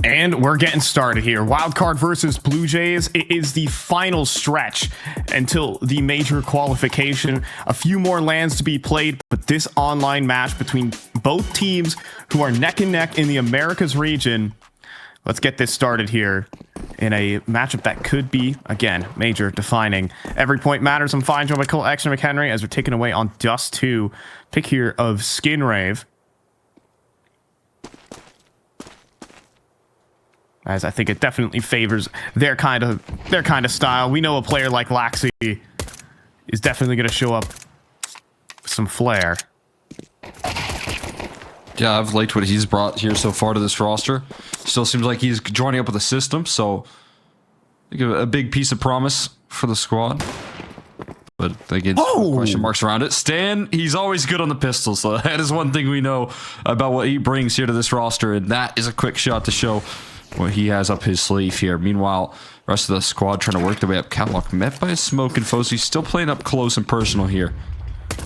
And we're getting started here. Wildcard versus Blue Jays. It is the final stretch until the major qualification. A few more lands to be played, but this online match between both teams who are neck and neck in the Americas region. Let's get this started here in a matchup that could be, again, major defining. Every point matters. I'm fine, Joe McCall, Action McHenry, as we're taking away on Dust 2. Pick here of Skinrave. As I think it definitely favors their kind of style. We know a player like Laxi is definitely going to show up with some flair. Yeah, I've liked what he's brought here so far to this roster. Still seems like he's joining up with a system, so I think a big piece of promise for the squad. But again, question marks around it. Stan, he's always good on the pistol, so that is one thing we know about what he brings here to this roster, and that is a quick shot to show what he has up his sleeve here. Meanwhile, the rest of the squad trying to work their way up catwalk, met by a smoke, and Fozy still playing up close and personal here.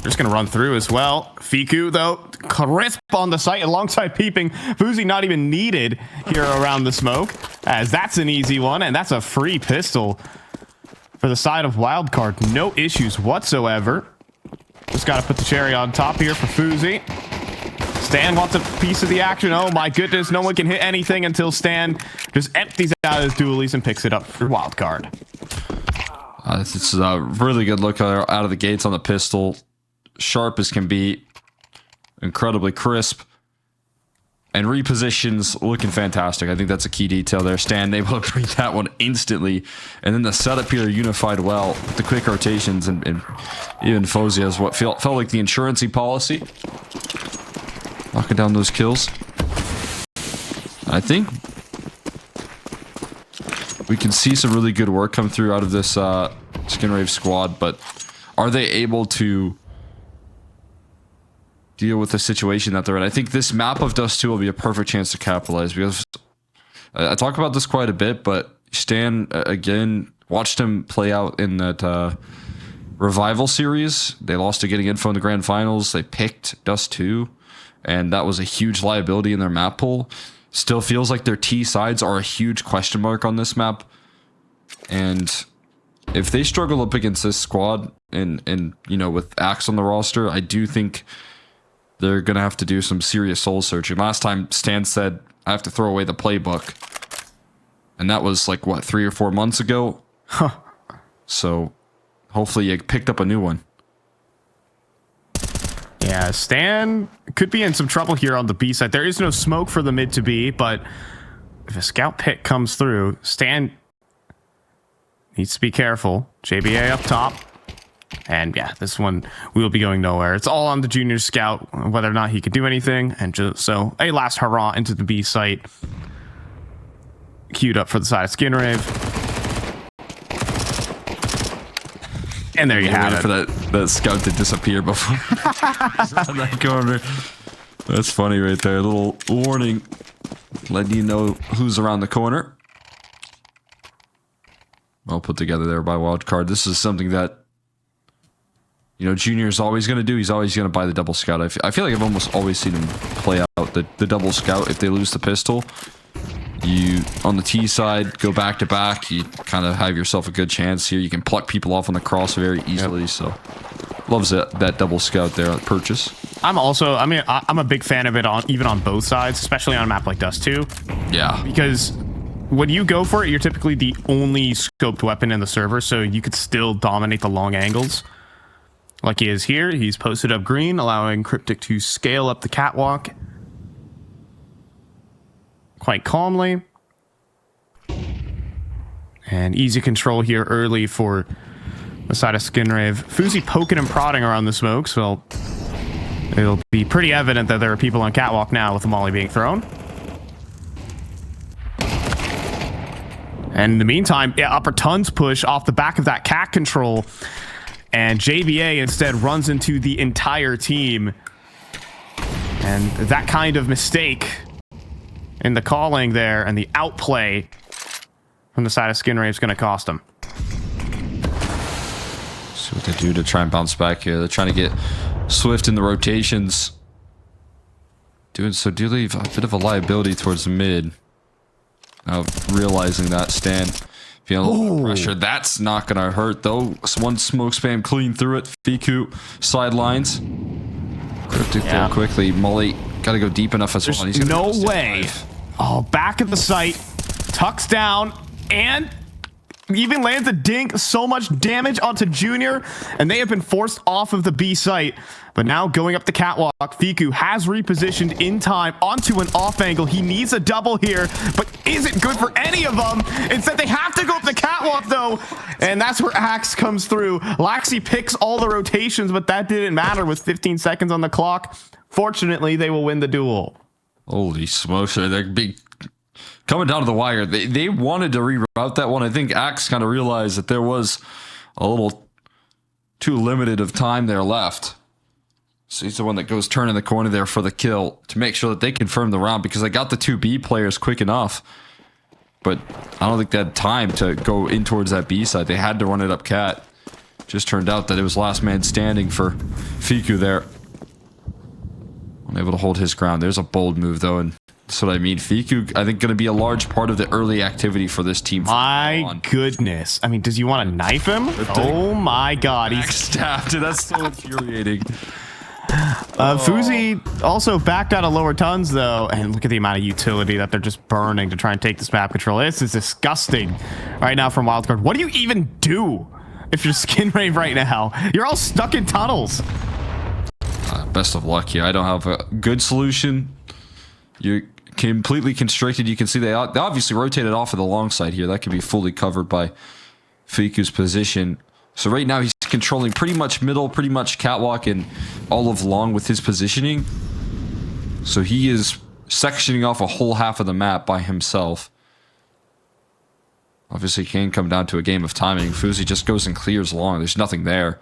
Just going to run through as well. Fiku, though, crisp on the site alongside Peeping. Fozy not even needed here around the smoke, as that's an easy one, and that's a free pistol for the side of Wildcard. No issues whatsoever. Just got to put the cherry on top here for Fozy. Stan wants a piece of the action. Oh my goodness, no one can hit anything until Stan just empties out his dualies and picks it up for Wildcard. It's a really good look out of the gates on the pistol. Sharp as can be. Incredibly crisp. And repositions looking fantastic. I think that's a key detail there. Stan able to bring that one instantly. And then the setup here unified well with the quick rotations. And even Fozy has what felt like the insurance-y policy. Knocking down those kills. I think we can see some really good work come through out of this Skinrave squad, but are they able to deal with the situation that they're in? I think this map of Dust 2 will be a perfect chance to capitalize, because I talk about this quite a bit, but Stan, again, watched him play out in that Revival series. They lost to getting info in the grand finals. They picked Dust 2. And that was a huge liability in their map pool. Still feels like their T sides are a huge question mark on this map. And if they struggle up against this squad and you know, with Axe on the roster, I do think they're going to have to do some serious soul searching. Last time Stan said, I have to throw away the playbook. And that was like, what, 3 or 4 months ago? Huh. So hopefully you picked up a new one. Yeah, Stan could be in some trouble here on the B side. There is no smoke for the mid to B, but if a scout pick comes through, Stan needs to be careful. JBA up top. And yeah, this one will be going nowhere. It's all on the junior scout, whether or not he could do anything. And just so a last hurrah into the B site. Queued up for the side of Skinrave. And there you have it. For that scout to disappear before on that corner. That's funny right there. A little warning, letting you know who's around the corner. Well put together there by Wildcard. This is something that, you know, Junior is always going to do. He's always going to buy the double scout. I feel like I've almost always seen him play out the double scout if they lose the pistol. You, on the T side, go back to back. You kind of have yourself a good chance here. You can pluck people off on the cross very easily. Yep. So, loves that double scout there at purchase. I'm a big fan of it even on both sides, especially on a map like Dust 2. Yeah. Because when you go for it, you're typically the only scoped weapon in the server, so you could still dominate the long angles. Like he is here. He's posted up green, allowing Cryptic to scale up the catwalk quite calmly. And easy control here early for the side of Skinrave. Fozy poking and prodding around the smokes. Well, it'll be pretty evident that there are people on catwalk now with the molly being thrown. And in the meantime, yeah, upper tons push off the back of that cat control. And JBA instead runs into the entire team. And that kind of mistake in the calling there and the outplay from the side of Skinrave is going to cost him. See what they do to try and bounce back here. They're trying to get Swift in the rotations. Doing so do leave a bit of a liability towards the mid. Realizing that, Stan feeling a little pressure. That's not going to hurt, though. One smoke spam clean through it. Fiku sidelines. Cryptic there quickly. Mully got to go deep enough as well. There's no way. Oh, back at the site. Tucks down and even lands a dink. So much damage onto Junior, and they have been forced off of the B site. But now going up the catwalk, Fiku has repositioned in time onto an off angle. He needs a double here, but isn't good for any of them. Instead, they have to go up the catwalk, though. And that's where Axe comes through. Laxi picks all the rotations, but that didn't matter with 15 seconds on the clock. Fortunately, they will win the duel. Holy smokes. They're big. Coming down to the wire. They wanted to reroute that one. I think Axe kind of realized that there was a little too limited of time there left. So he's the one that goes turning the corner there for the kill to make sure that they confirm the round, because they got the two B players quick enough. But I don't think they had time to go in towards that B side. They had to run it up cat. Just turned out that it was last man standing for Fiku there. Unable to hold his ground. There's a bold move, though, and that's what I mean. Fiku, I think, going to be a large part of the early activity for this team. My goodness. I mean, does you want to knife him? Oh my god. He's stabbed. That's so infuriating. Fuzi also backed out of lower tons, though, and look at the amount of utility that they're just burning to try and take this map control. This is disgusting right now from Wildcard. What do you even do if you're Skin Rave right now? You're all stuck in tunnels. Best of luck here. I don't have a good solution. You're completely constricted. You can see they obviously rotated off of the long side here. That could be fully covered by Fiku's position. So right now he's controlling pretty much middle, pretty much catwalk, and all of long with his positioning. So he is sectioning off a whole half of the map by himself. Obviously can come down to a game of timing. Fuzi just goes and clears long. There's nothing there.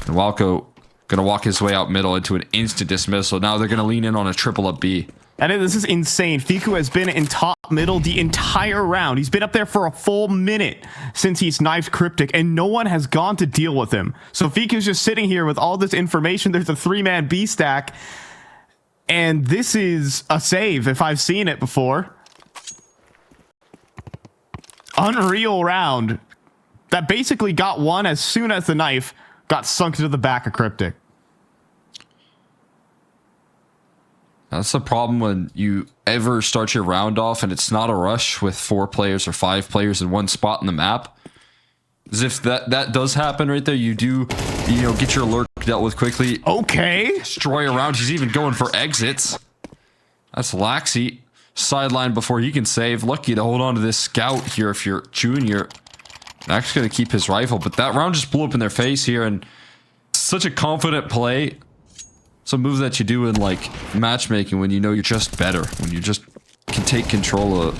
And Walco gonna walk his way out middle into an instant dismissal. Now they're gonna lean in on a triple up B. And this is insane. Fiku has been in top middle the entire round. He's been up there for a full minute since he's knifed Cryptic, and no one has gone to deal with him. So Fiku's just sitting here with all this information. There's a 3-man B stack, and this is a save if I've seen it before. Unreal round that basically got won as soon as the knife got sunk into the back of Cryptic. That's the problem when you ever start your round off and it's not a rush with 4 players or 5 players in one spot in the map. As if that does happen right there, you do, get your lurk dealt with quickly. Okay. Destroy a round. He's even going for exits. That's Laxi. Sideline before he can save. Lucky to hold on to this scout here if you're Junior. Max going to keep his rifle, but that round just blew up in their face here, and such a confident play. It's a move that you do in like matchmaking when you know you're just better, when you just can take control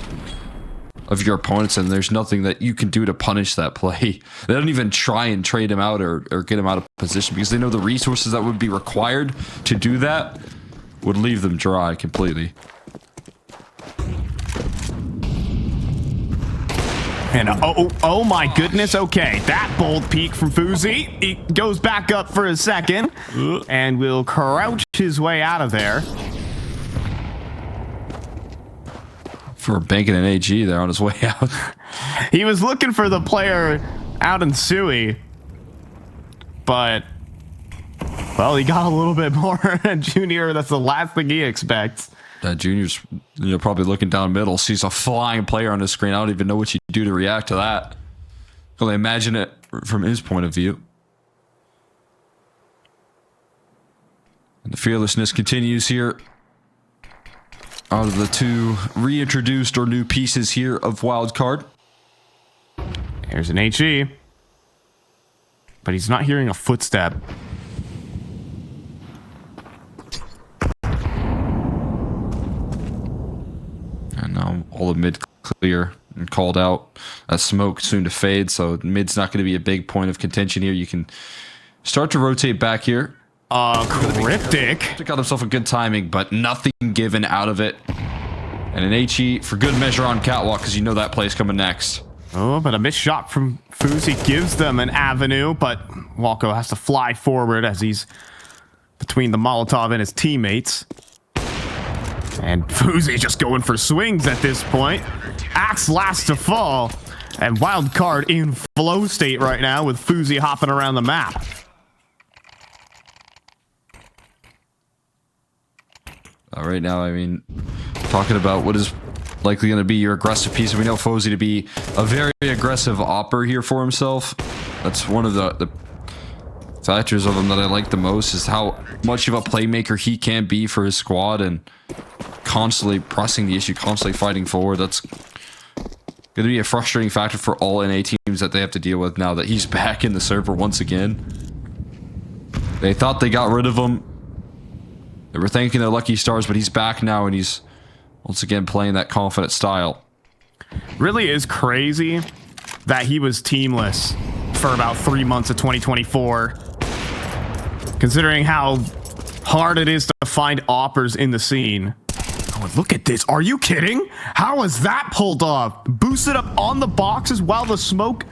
of your opponents and there's nothing that you can do to punish that play. They don't even try and trade him out or get him out of position because they know the resources that would be required to do that would leave them dry completely. And oh my goodness, okay. That bold peek from Fuzi. He goes back up for a second and will crouch his way out of there. For banking an AG there on his way out. He was looking for the player out in Sui, but, well, he got a little bit more. Junior, that's the last thing he expects. That Junior's probably looking down middle, sees a flying player on the screen. I don't even know what you do to react to that. Can only imagine it from his point of view. And the fearlessness continues here. Out of the 2 reintroduced or new pieces here of Wildcard. There's an HE. But he's not hearing a footstep. And now all the mid clear and called out. That smoke soon to fade, so mid's not going to be a big point of contention here. You can start to rotate back here. Cryptic. Got himself a good timing, but nothing given out of it. And an HE for good measure on catwalk because you know that play's coming next. Oh, but a missed shot from Fuzi gives them an avenue, but Walco has to fly forward as he's between the Molotov and his teammates. And Fuzi just going for swings at this point. Axe last to fall. And Wildcard in flow state right now with Fuzi hopping around the map. Right now, I mean, talking about what is likely going to be your aggressive piece. We know Fuzi to be a very aggressive opper here for himself. That's one of the factors of him that I like the most, is how much of a playmaker he can be for his squad, and constantly pressing the issue, constantly fighting forward. That's going to be a frustrating factor for all NA teams that they have to deal with now that he's back in the server once again. They thought they got rid of him. They were thanking their lucky stars, but he's back now, and he's once again playing that confident style. Really is crazy that he was teamless for about 3 months of 2024, considering how hard it is to find oppers in the scene. Oh, look at this. Are you kidding? How was that pulled off? Boosted up on the boxes while the smoke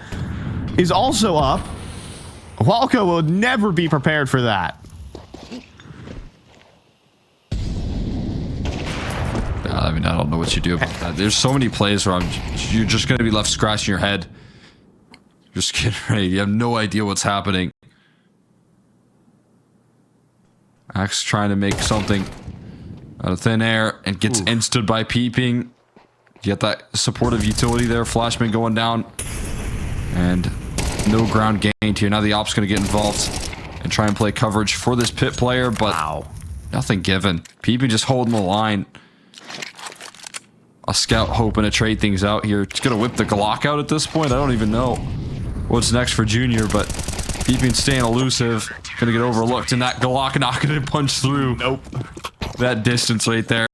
is also up. Walco will never be prepared for that. I mean, I don't know what you do about that. There's so many plays where you're just going to be left scratching your head. Just getting ready. You have no idea what's happening. Axe trying to make something out of thin air and gets insted by peeping. You get that supportive utility there. Flashman going down. And no ground gained here. Now the op's going to get involved and try and play coverage for this pit player, but nothing given. Peeping just holding the line. A scout hoping to trade things out here. Just gonna whip the Glock out at this point. I don't even know what's next for Junior, but Peeping staying elusive. Gonna get overlooked, and that Glock not gonna punch through. Nope. That distance right there.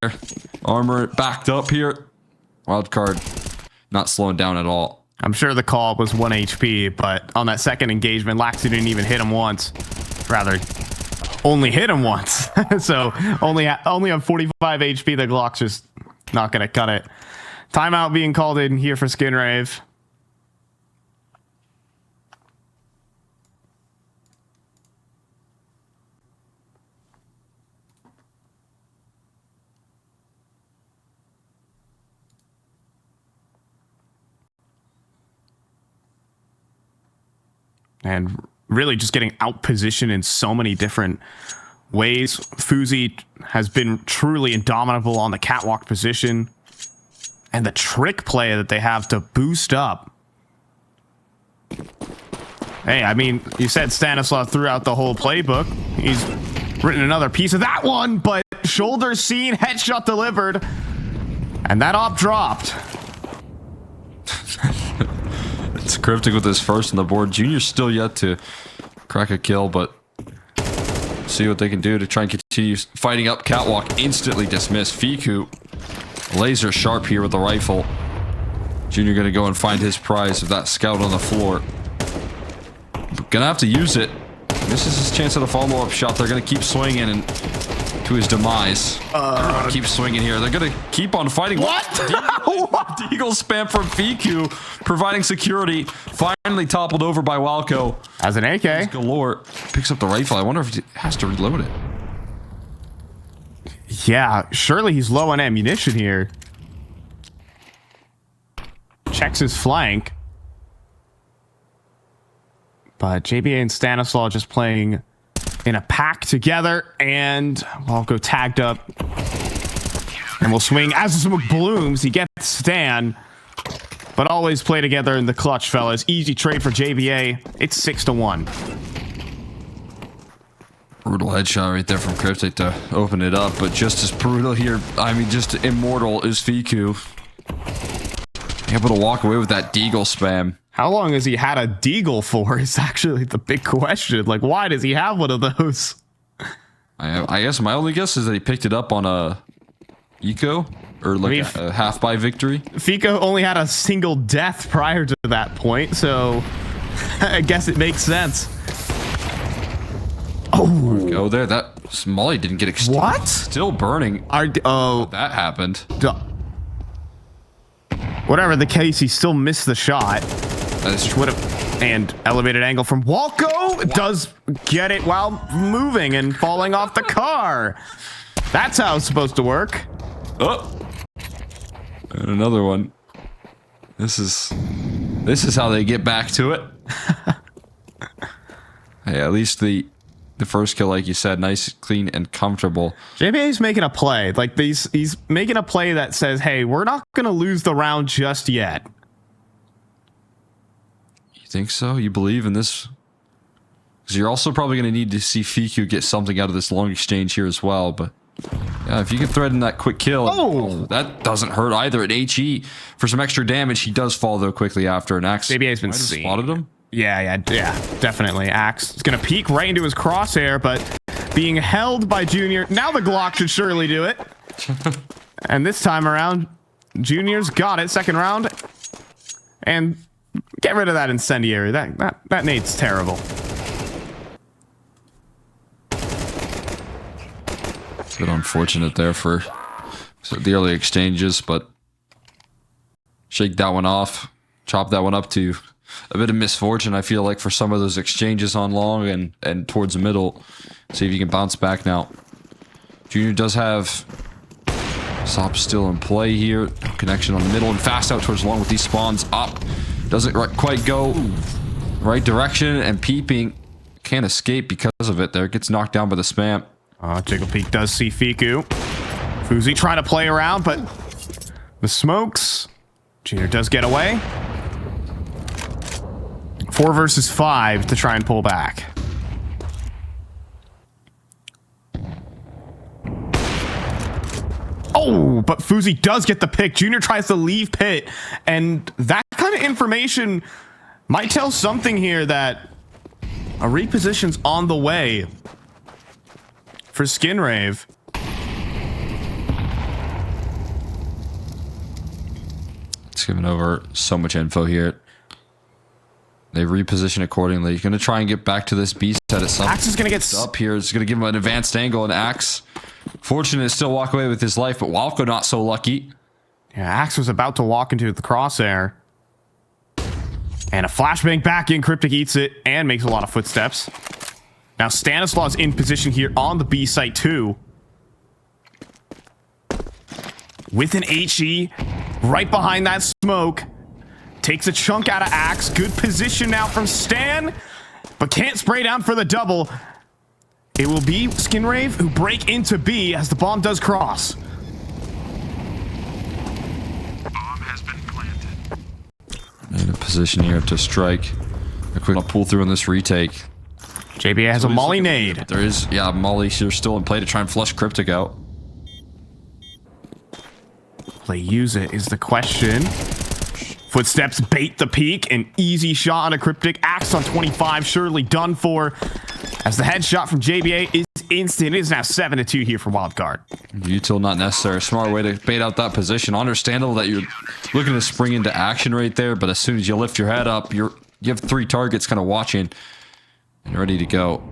Armor backed up here. Wildcard not slowing down at all. I'm sure the call was 1 HP, but on that second engagement, Laxi didn't even hit him once. Rather, only hit him once. So only on 45 HP, the Glock's just not gonna cut it. Timeout being called in here for Skinrave. And really just getting out positioned in so many different ways. Fuzi has been truly indomitable on the catwalk position. And the trick play that they have to boost up. Hey, I mean, you said Stanislav threw out the whole playbook. He's written another piece of that one, but shoulder seen, headshot delivered. And that op dropped. It's cryptic with his first on the board. Junior's still yet to crack a kill, but see what they can do to try and continue fighting up catwalk. Instantly dismissed. Fiku laser sharp here with the rifle. Junior gonna go and find his prize of that scout on the floor. Gonna have to use it. This is his chance at a follow-up shot. They're gonna keep swinging and to his demise. Keep swinging here. They're gonna keep on fighting. What? Deagle spam from Fiku, providing security. Finally toppled over by Walco. As an AK. Galore picks up the rifle. I wonder if he has to reload it. Yeah, surely he's low on ammunition here. Checks his flank. But JBA and Stanislaw just playing in a pack together, and Walco tagged up. And we'll swing as the smoke blooms. He gets Stan. But always play together in the clutch, fellas. Easy trade for JBA. It's 6-1. Brutal headshot right there from Cryptic to open it up, but just as brutal here. I mean, just immortal is Fiku. Able to walk away with that Deagle spam. How long has he had a Deagle for is actually the big question. Like, why does he have one of those? I guess my only guess is that he picked it up on a eco or like a half by victory. Fico only had a single death prior to that point, so I guess it makes sense. Oh, go there. That Molly didn't get extinct. What? Still burning. That happened. Whatever the case, he still missed the shot. That is true. And elevated angle from Walco does get it while moving and falling off the car. That's how it's supposed to work. Oh, and another one. This is how they get back to it. Hey, at least the first kill, like you said, nice, clean, and comfortable. JBA's making a play. Like he's making a play that says, "Hey, we're not gonna lose the round just yet." You think so? You believe in this? Because you're also probably going to need to see Fiku get something out of this long exchange here as well. But yeah, if you can thread in that quick kill, oh, that doesn't hurt either. At HE for some extra damage, he does fall though quickly after an axe. JBA's been seen. Spotted him. Yeah, definitely. Axe is gonna peek right into his crosshair, but being held by Junior. Now the Glock should surely do it. And this time around, Junior's got it. Second round, and get rid of that incendiary. That nade's terrible. It's a bit unfortunate there for the early exchanges, but shake that one off, chop that one up to a bit of misfortune, I feel like, for some of those exchanges on long and towards the middle. See if you can bounce back now. Junior does have Sop still in play here. Connection on the middle and fast out towards long with these spawns up. Doesn't quite go right direction, and Peeping can't escape because of it there. Gets knocked down by the spam. Jiggle Peak does see Fiku. Fuzi trying to play around, but the smokes. Junior does get away. 4 versus 5 to try and pull back. Oh, but Fuzi does get the pick. Junior tries to leave pit, and that kind of information might tell something here that a reposition's on the way for Skinrave. It's giving over so much info here. They reposition accordingly. You're going to try and get back to this B set at some Axe is going to get up here. It's going to give him an advanced angle, and Axe, fortunate to still walk away with his life, but Walco not so lucky. Yeah, Axe was about to walk into the crosshair. And a flashbang back in. Cryptic eats it and makes a lot of footsteps. Now Stanislaus in position here on the B site too. With an HE right behind that smoke. Takes a chunk out of Axe. Good position now from Stan, but can't spray down for the double. It will be Skinrave who break into B as the bomb does cross. Bomb has been planted. In a position here to strike. A quick pull through on this retake. JBA has a molly nade. There is, yeah, Molly here still in play to try and flush Cryptic out. Play use it is the question. Footsteps bait the peak. An easy shot on a Cryptic. Axe on 25, surely done for. As the headshot from JBA is instant. It is now 7-2 here for Wildcard. Util not necessary. Smart way to bait out that position. Understandable that you're looking to spring into action right there, but as soon as you lift your head up, you have 3 targets kind of watching and ready to go.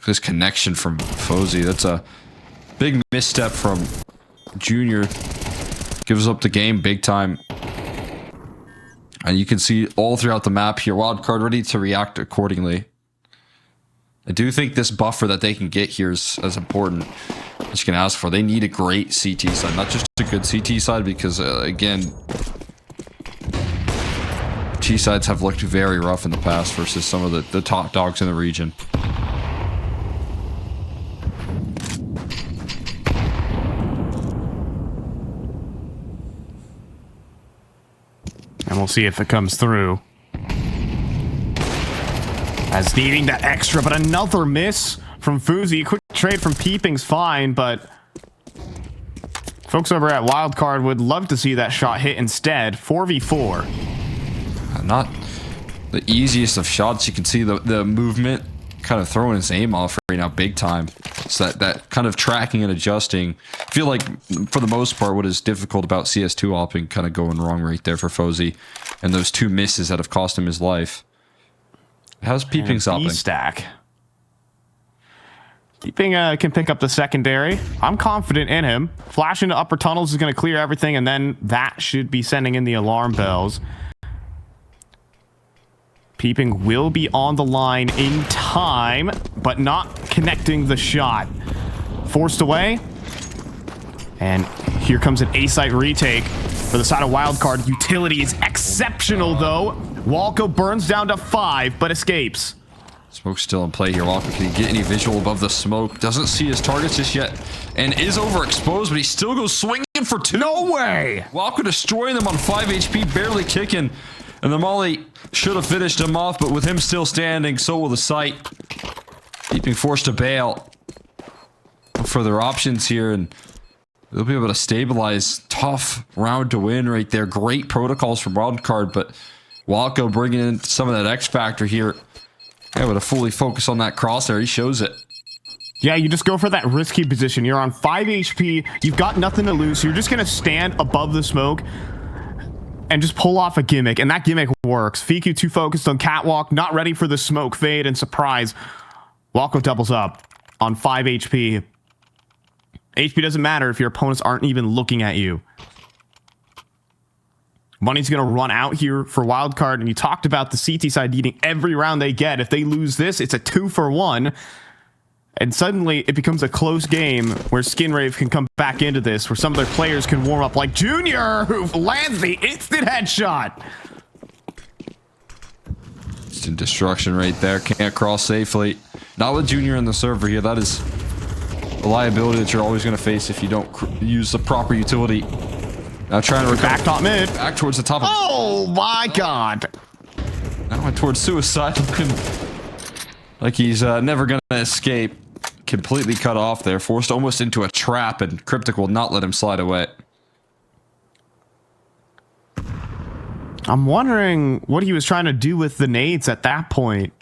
This connection from Fozy, that's a big misstep from Junior. Gives up the game big time. And you can see all throughout the map here, Wildcard ready to react accordingly. I do think this buffer that they can get here is as important as you can ask for. They need a great CT side, not just a good CT side, because again, T sides have looked very rough in the past versus some of the top dogs in the region. And we'll see if it comes through. As needing that extra, but another miss from Fuzi. Quick trade from Peeping's fine, but folks over at Wildcard would love to see that shot hit instead. 4v4. Not the easiest of shots. You can see the movement kind of throwing his aim off right now big time. So that kind of tracking and adjusting. I feel like for the most part what is difficult about CS2 opping kind of going wrong right there for Fozy. And those 2 misses that have cost him his life. How's Peeping stopping? Stack. Peeping can pick up the secondary. I'm confident in him. Flash into upper tunnels is going to clear everything, and then that should be sending in the alarm bells. Peeping will be on the line in time, but not connecting the shot. Forced away. And here comes an A-site retake for the side of Wildcard. Utility is exceptional, though. Walco burns down to 5, but escapes. Smoke's still in play here. Walker, can he get any visual above the smoke? Doesn't see his targets just yet. And is overexposed, but he still goes swinging for 2. No way! Walker destroying them on 5 HP, barely kicking. And the molly should have finished him off, but with him still standing, so will the site. Being forced to bail. No further options here, and they'll be able to stabilize. Tough round to win right there. Great protocols from Wildcard, but Walco bringing in some of that X factor here. Able to fully focus on that crosshair. He shows it. Yeah, you just go for that risky position. You're on 5 HP. You've got nothing to lose. So you're just going to stand above the smoke and just pull off a gimmick. And that gimmick works. Fiku too focused on catwalk, not ready for the smoke fade and surprise. Walco doubles up on 5 HP. HP doesn't matter if your opponents aren't even looking at you. Money's going to run out here for Wildcard, and you talked about the CT side needing every round they get. If they lose this, it's a 2-for-1, and suddenly it becomes a close game where Skinrave can come back into this, where some of their players can warm up, like Junior, who lands the instant headshot. Instant destruction right there. Can't cross safely. Not with Junior in the server here. That is a liability that you're always going to face if you don't use the proper utility. Now trying to recover. Back top mid. Back towards the top. Oh my god. Now went towards suicide. Looking like he's never going to escape. Completely cut off there. Forced almost into a trap, and Cryptic will not let him slide away. I'm wondering what he was trying to do with the nades at that point.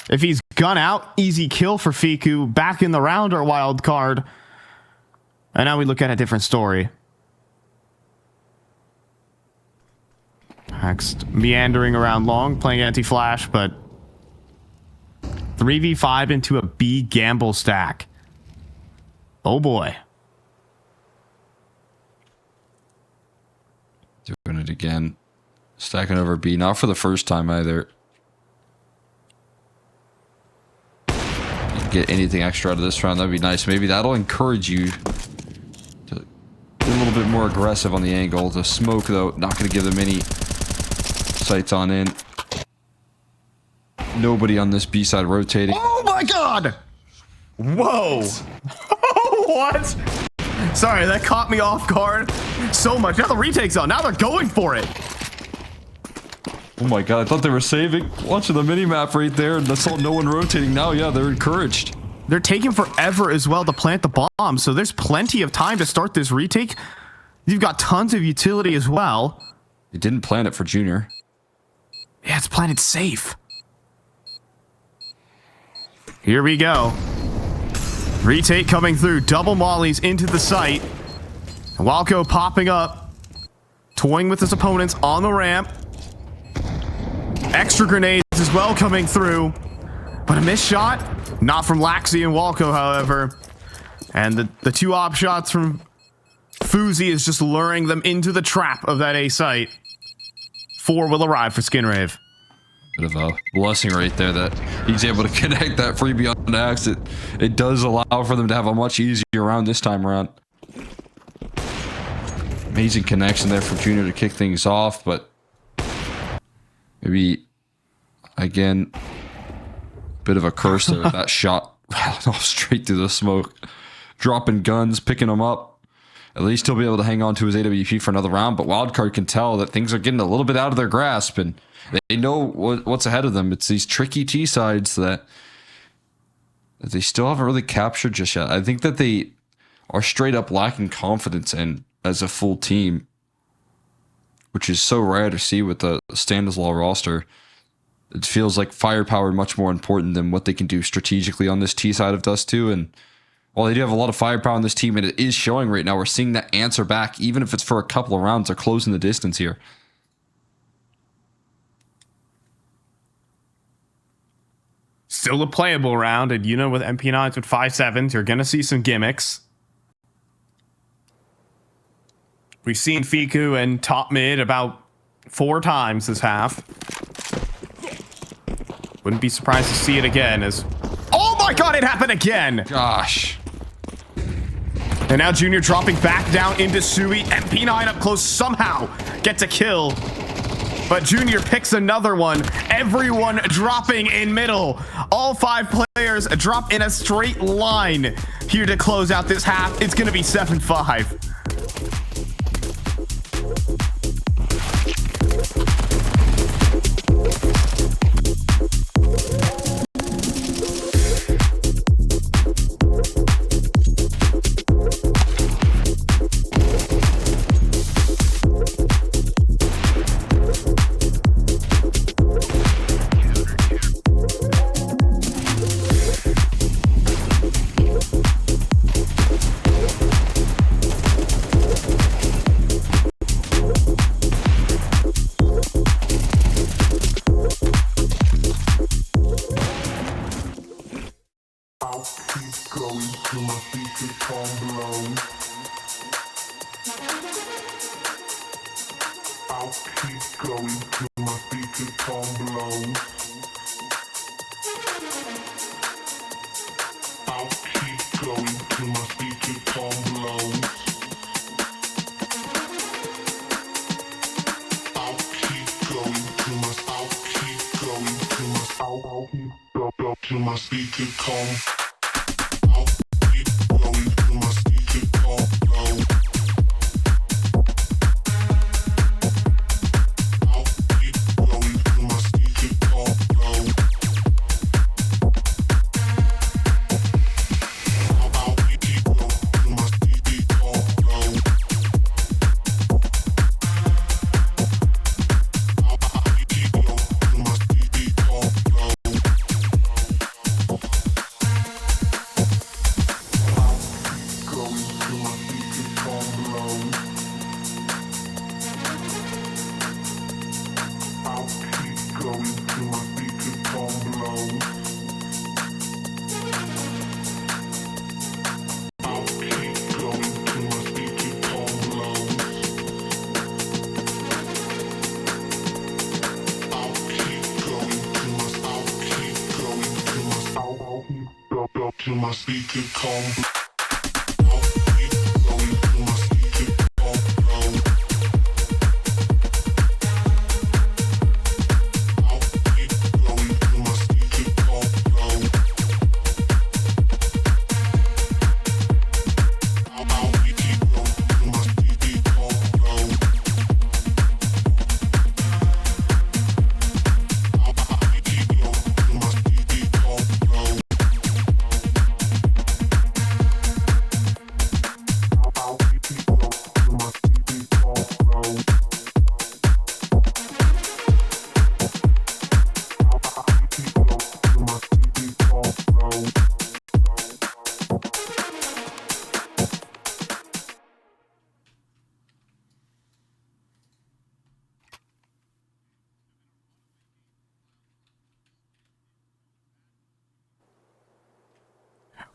If he's gun out, easy kill for Fiku. Back in the round or Wildcard. And now we look at a different story. Next, meandering around long, playing anti-flash, but 3v5 into a B gamble stack. Oh boy. Doing it again. Stacking over B, not for the first time either. Get anything extra out of this round, that'd be nice. Maybe that'll encourage you to be a little bit more aggressive on the angle. The smoke, though, not going to give them any sights on in. Nobody on this B side rotating. Oh my god! Whoa! What? Sorry, that caught me off guard so much. Now the retake's on. Now they're going for it. Oh my god, I thought they were saving. Watching the mini-map right there, and that's all, no one rotating now. Yeah, they're encouraged. They're taking forever as well to plant the bomb, so there's plenty of time to start this retake. You've got tons of utility as well. They didn't plant it for Junior. Yeah, it's planted safe. Here we go. Retake coming through. Double mollies into the site. Walco popping up. Toying with his opponents on the ramp. Extra grenades as well coming through. But a missed shot. Not from Laxi and Walco, however. And the 2 op shots from Fuzi is just luring them into the trap of that A site. 4 will arrive for Skinrave. Bit of a blessing right there that he's able to connect that freebie on the axe. It does allow for them to have a much easier round this time around. Amazing connection there for Junior to kick things off, but maybe again, bit of a curse there with that shot off straight through the smoke. Dropping guns, picking them up. At least he'll be able to hang on to his AWP for another round, but Wildcard can tell that things are getting a little bit out of their grasp, and they know what's ahead of them. It's these tricky T sides that they still haven't really captured just yet. I think that they are straight up lacking confidence in as a full team, which is so rare to see with the Stanislaw roster. It feels like firepower much more important than what they can do strategically on this T side of Dust 2, and while they do have a lot of firepower on this team, and it is showing right now, we're seeing that answer back, even if it's for a couple of rounds. They're closing the distance here. Still a playable round, and you know with MP9s with 5.7s, you're going to see some gimmicks. We've seen Fiku and top mid about 4 times this half. Wouldn't be surprised to see it again as... Oh my god, it happened again! Gosh. And now Junior dropping back down into Sui. MP9 up close somehow gets a kill. But Junior picks another one. Everyone dropping in middle. All 5 players drop in a straight line here to close out this half. It's going to be 7-5.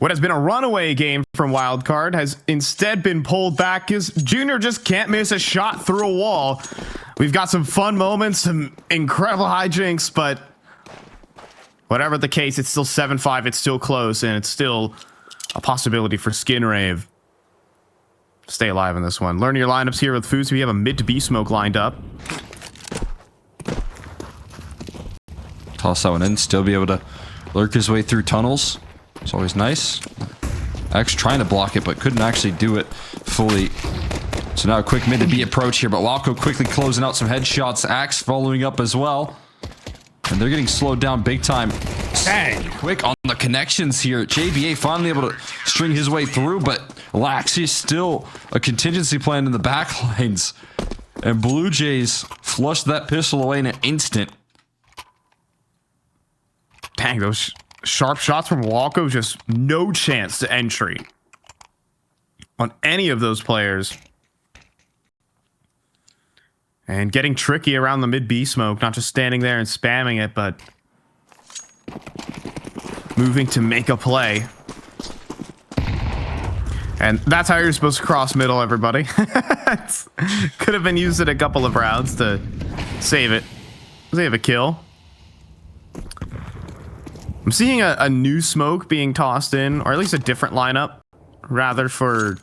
What has been a runaway game from Wildcard has instead been pulled back because Junior just can't miss a shot through a wall. We've got some fun moments, some incredible hijinks, but whatever the case, it's still 7-5. It's still close, and it's still a possibility for Skin Rave. Stay alive in this one. Learn your lineups here with Foos. We have a mid to B smoke lined up. Toss that one in. Still be able to lurk his way through tunnels. It's always nice. X trying to block it, but couldn't actually do it fully. So now a quick mid to B approach here, but Walco quickly closing out some headshots. Axe following up as well. And they're getting slowed down big time. Dang. Quick on the connections here. JBA finally able to string his way through, but Laxi is still a contingency plan in the back lines. And Blue Jays flushed that pistol away in an instant. Dang, those sharp shots from Walco, just no chance to entry on any of those players. And getting tricky around the mid B smoke, not just standing there and spamming it, but moving to make a play. And that's how you're supposed to cross middle, everybody. Could have been used in a couple of rounds to save it. Save a kill. I'm seeing a new smoke being tossed in, or at least a different lineup, rather for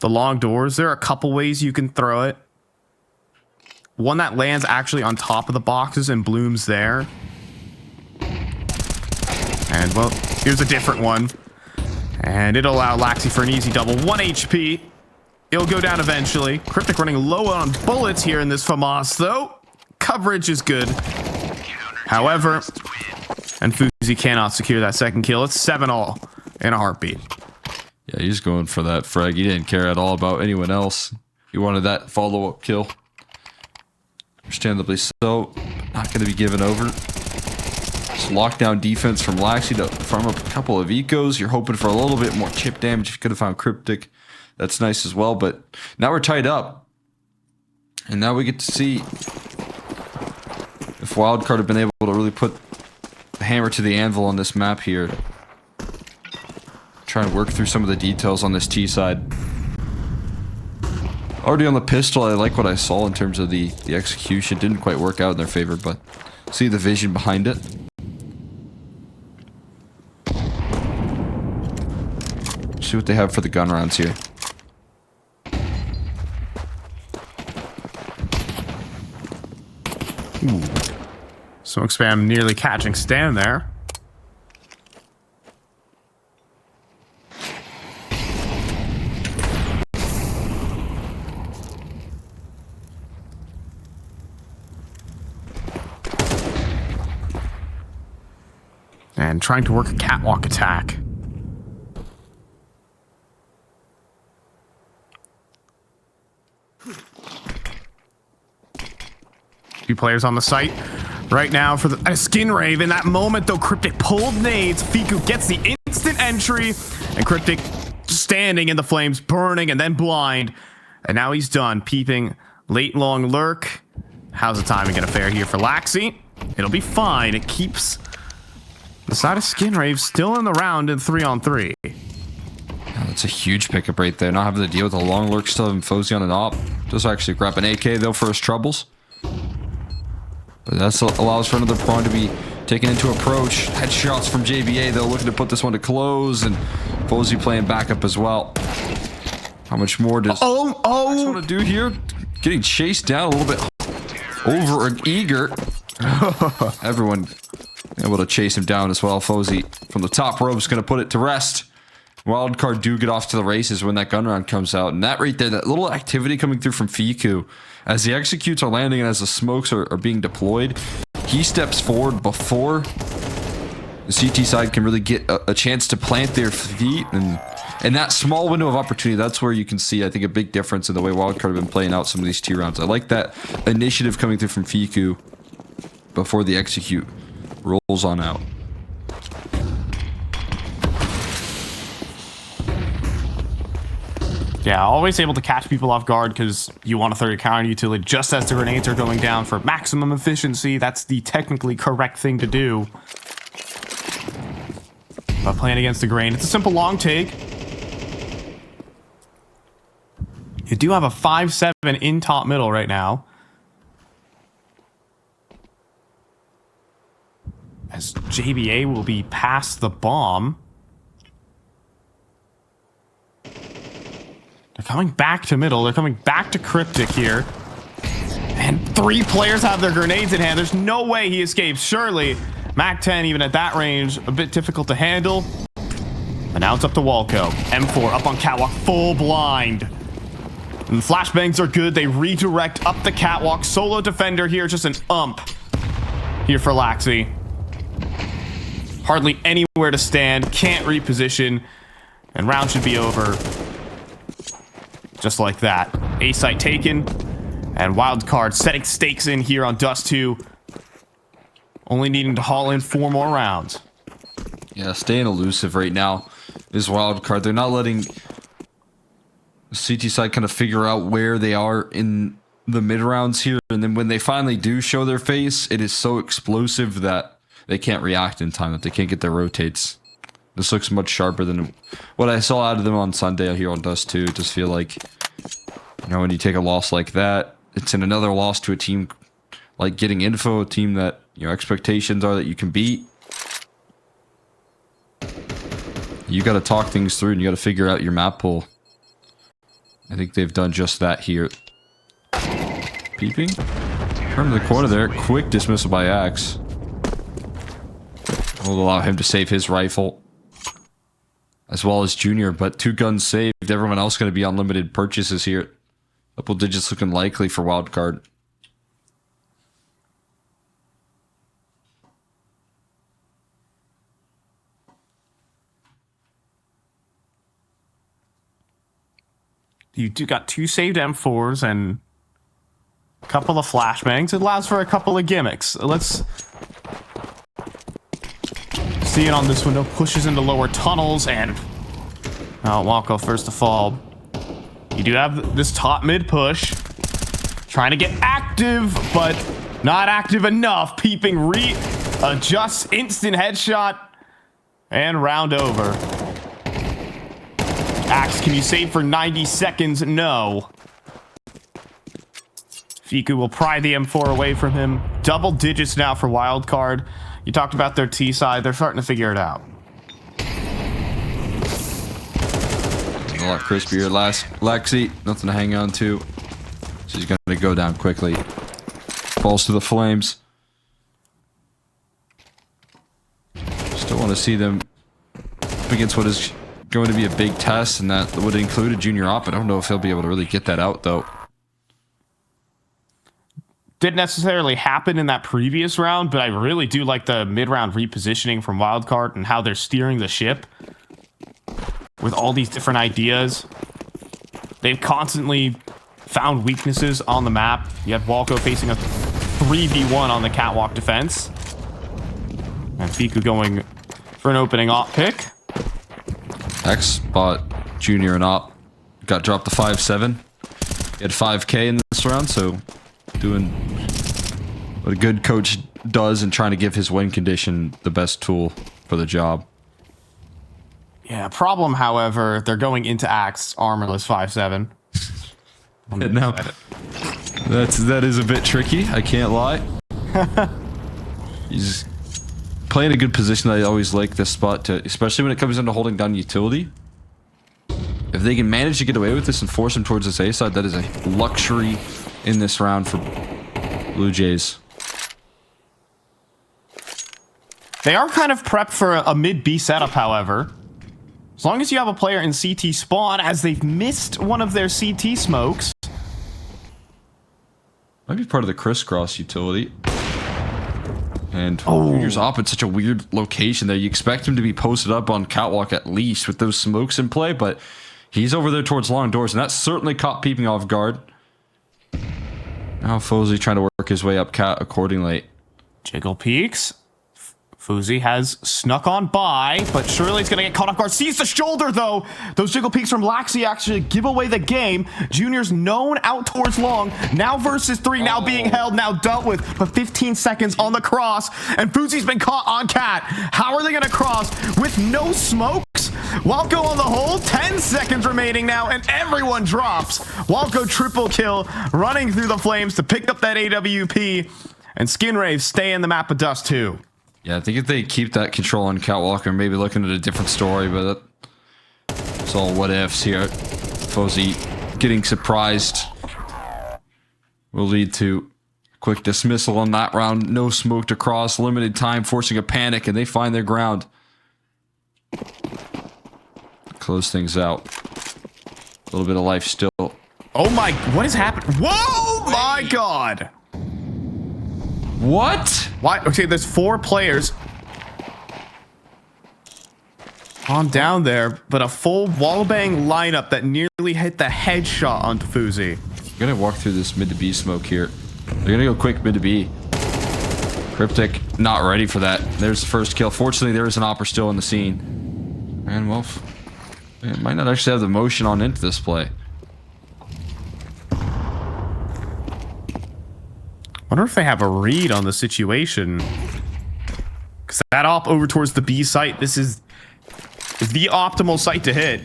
the long doors. There are a couple ways you can throw it. One that lands actually on top of the boxes and blooms there. And, well, here's a different one. And it'll allow Laxi for an easy double. 1 HP. It'll go down eventually. Cryptic running low on bullets here in this FAMAS, though. Coverage is good. However, and Fuzi cannot secure that second kill. It's 7-all in a heartbeat. Yeah, he's going for that frag. He didn't care at all about anyone else. He wanted that follow-up kill. Understandably so. Not going to be given over. Just lockdown defense from Laxi to farm up a couple of ecos. You're hoping for a little bit more chip damage. If you could have found Cryptic, that's nice as well. But now we're tied up. And now we get to see if Wildcard have been able to really put the hammer to the anvil on this map here. Try and work through some of the details on this T side. Already on the pistol, I like what I saw in terms of the execution. Didn't quite work out in their favor, but see the vision behind it. See what they have for the gun rounds here. Ooh. Smoke spam nearly catching Stan there. And trying to work a catwalk attack. Two players on the site right now for the skin rave. In that moment, though, Cryptic pulled nades. Fiku gets the instant entry, and Cryptic standing in the flames, burning, and then blind. And now he's done. Peeping late long lurk. How's the timing gonna fare here for Laxi? It'll be fine. It keeps the side of skin rave still in the round in 3-on-3. Yeah, that's a huge pickup right there. Not having to deal with a long lurk, still having Fozy on an op. Does actually grab an AK though for his troubles. But that allows for another prawn to be taken into approach. Headshots from JBA though, looking to put this one to close, and Fozy playing backup as well. How much more does Max want to do here? Getting chased down a little bit over and eager. Everyone able to chase him down as well. Fozy from the top rope is going to put it to rest. Wildcard do get off to the races when that gun round comes out. And that right there, that little activity coming through from Fiku, as the executes are landing and as the smokes are being deployed, he steps forward before the CT side can really get a chance to plant their feet. And that small window of opportunity, that's where you can see, I think, a big difference in the way Wildcard have been playing out some of these 2 rounds. I like that initiative coming through from Fiku before the execute rolls on out. Yeah, always able to catch people off guard because you want to throw your counter utility just as the grenades are going down for maximum efficiency. That's the technically correct thing to do. But playing against the grain, it's a simple long take. You do have a 5-7 in top middle right now. As JBA will be past the bomb. They're coming back to middle. They're coming back to Cryptic here. And 3 players have their grenades in hand. There's no way he escapes. Surely, Mac 10, even at that range, a bit difficult to handle. And now it's up to Walco. M4 up on catwalk, full blind. And the flashbangs are good. They redirect up the catwalk. Solo defender here, just an ump here for Laxi. Hardly anywhere to stand. Can't reposition. And round should be over. Just like that. A site taken. And Wildcard setting stakes in here on Dust 2. Only needing to haul in 4 more rounds. Yeah, staying elusive right now is Wildcard. They're not letting the CT side kind of figure out where they are in the mid rounds here. And then when they finally do show their face, it is so explosive that they can't react in time, that they can't get their rotates. This looks much sharper than what I saw out of them on Sunday here on Dust 2. Just feel like, you know, when you take a loss like that, it's in another loss to a team like Getting Info, a team that, you know, expectations are that you can beat. You got to talk things through and you got to figure out your map pool. I think they've done just that here. Peeping. Turn to the corner there. Quick dismissal by Axe. Will allow him to save his rifle. As well as Junior, but 2 guns saved. Everyone else going to be on limited purchases here. Double digits looking likely for Wildcard. You do got 2 saved M4s and a couple of flashbangs. It allows for a couple of gimmicks. Let's see it on this window. Pushes into lower tunnels and Walko first to fall. You do have this top mid push. Trying to get active, but not active enough. Peeping adjusts, instant headshot, and round over. Axe, can you save for 90 seconds? No. Fiku will pry the M4 away from him. Double digits now for Wildcard. You talked about their T side. They're starting to figure it out. A lot crispier. Last Lexi, nothing to hang on to. She's going to go down quickly. Falls to the flames. Still want to see them up against what is going to be a big test, and that would include a junior op. I don't know if he'll be able to really get that out, though. Didn't necessarily happen in that previous round, but I really do like the mid-round repositioning from Wildcard and how they're steering the ship with all these different ideas. They've constantly found weaknesses on the map. You have Walko facing a 3v1 on the catwalk defense. And Fiku going for an opening op pick. X bought Junior and op. Got dropped to 5-7. He had 5k in this round, so doing what a good coach does and trying to give his win condition the best tool for the job. Yeah, problem, however, they're going into Axe armorless 5-7. Now, that is a bit tricky, I can't lie. He's playing a good position. I always like this spot, to, especially when it comes into holding down utility. If they can manage to get away with this and force him towards this A side, that is a luxury in this round for Blue Jays. They are kind of prepped for a mid B setup, however. As long as you have a player in CT spawn, as they've missed one of their CT smokes. Might be part of the crisscross utility. And Junior's op in such a weird location there. You expect him to be posted up on catwalk at least with those smokes in play, but he's over there towards long doors, and that certainly caught peeping off guard. Now Fozy trying to work his way up cat accordingly. Jiggle peeks. Fuzi has snuck on by, but surely he's going to get caught off guard. Sees the shoulder, though. Those jiggle peeks from Laxi actually give away the game. Junior's known out towards long. Now versus 3, now being held, now dealt with. But 15 seconds on the cross, and Fuzi's been caught on cat. How are they going to cross with no smokes? Walko on the hole, 10 seconds remaining now, and everyone drops. Walko triple kill, running through the flames to pick up that AWP, and Skin Raves stay in the map of dust too. Yeah, I think if they keep that control on catwalk, or maybe looking at a different story, but it's all what ifs here. Fozy getting surprised will lead to quick dismissal on that round. No smoked across, limited time, forcing a panic, and they find their ground. Close things out. A little bit of life still. Oh my, what is happening? Whoa, my God. What? Why? Okay, there's 4 players on down there, but a full wallbang lineup that nearly hit the headshot onto Fuzi. I'm gonna walk through this mid to B smoke here. They're gonna go quick mid to B. Cryptic not ready for that. There's the first kill. Fortunately, there is an opper still in the scene. And well, it might not actually have the motion on into this play. Wonder if they have a read on the situation. Because that op over towards the B site, this is the optimal site to hit.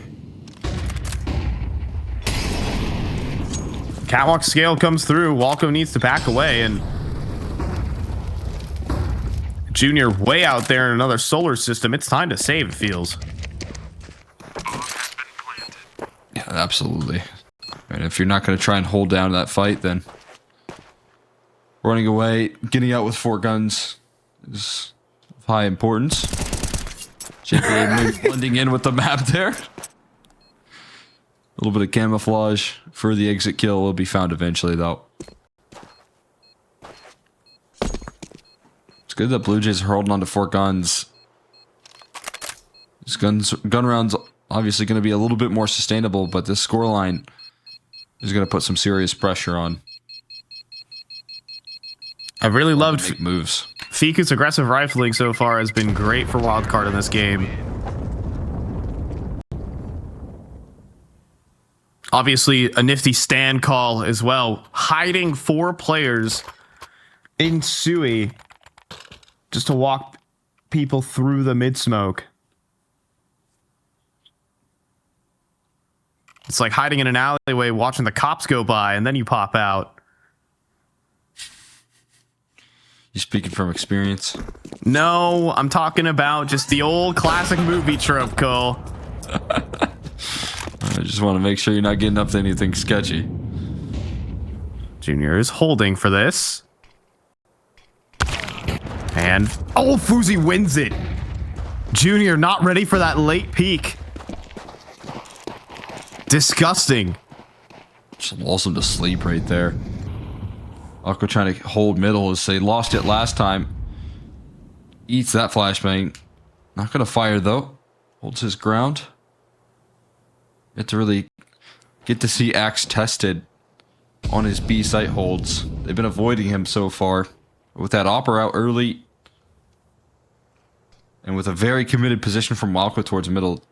Catwalk scale comes through. Walko needs to back away, and Junior way out there in another solar system. It's time to save, it feels. Yeah, absolutely. And if you're not going to try and hold down that fight, then running away, getting out with 4 guns is of high importance. JPA blending in with the map there. A little bit of camouflage for the exit kill will be found eventually, though. It's good that Blue Jays are holding on to 4 guns. This gun rounds obviously going to be a little bit more sustainable, but this scoreline is going to put some serious pressure on. I really loved make moves. Fiku's aggressive rifling so far has been great for Wildcard in this game. Obviously, a nifty stand call as well. Hiding 4 players in Sui just to walk people through the mid-smoke. It's like hiding in an alleyway watching the cops go by and then you pop out. You speaking from experience? No, I'm talking about just the old classic movie trope, Cole. I just want to make sure you're not getting up to anything sketchy. Junior is holding for this. And, oh, Fuzi wins it. Junior not ready for that late peek. Disgusting. Just lulls him to sleep right there. Aqua trying to hold middle as they lost it last time. Eats that flashbang. Not going to fire, though. Holds his ground. Get to really get to see Axe tested on his B site holds. They've been avoiding him so far. With that Opera out early, and with a very committed position from Wildcard towards middle,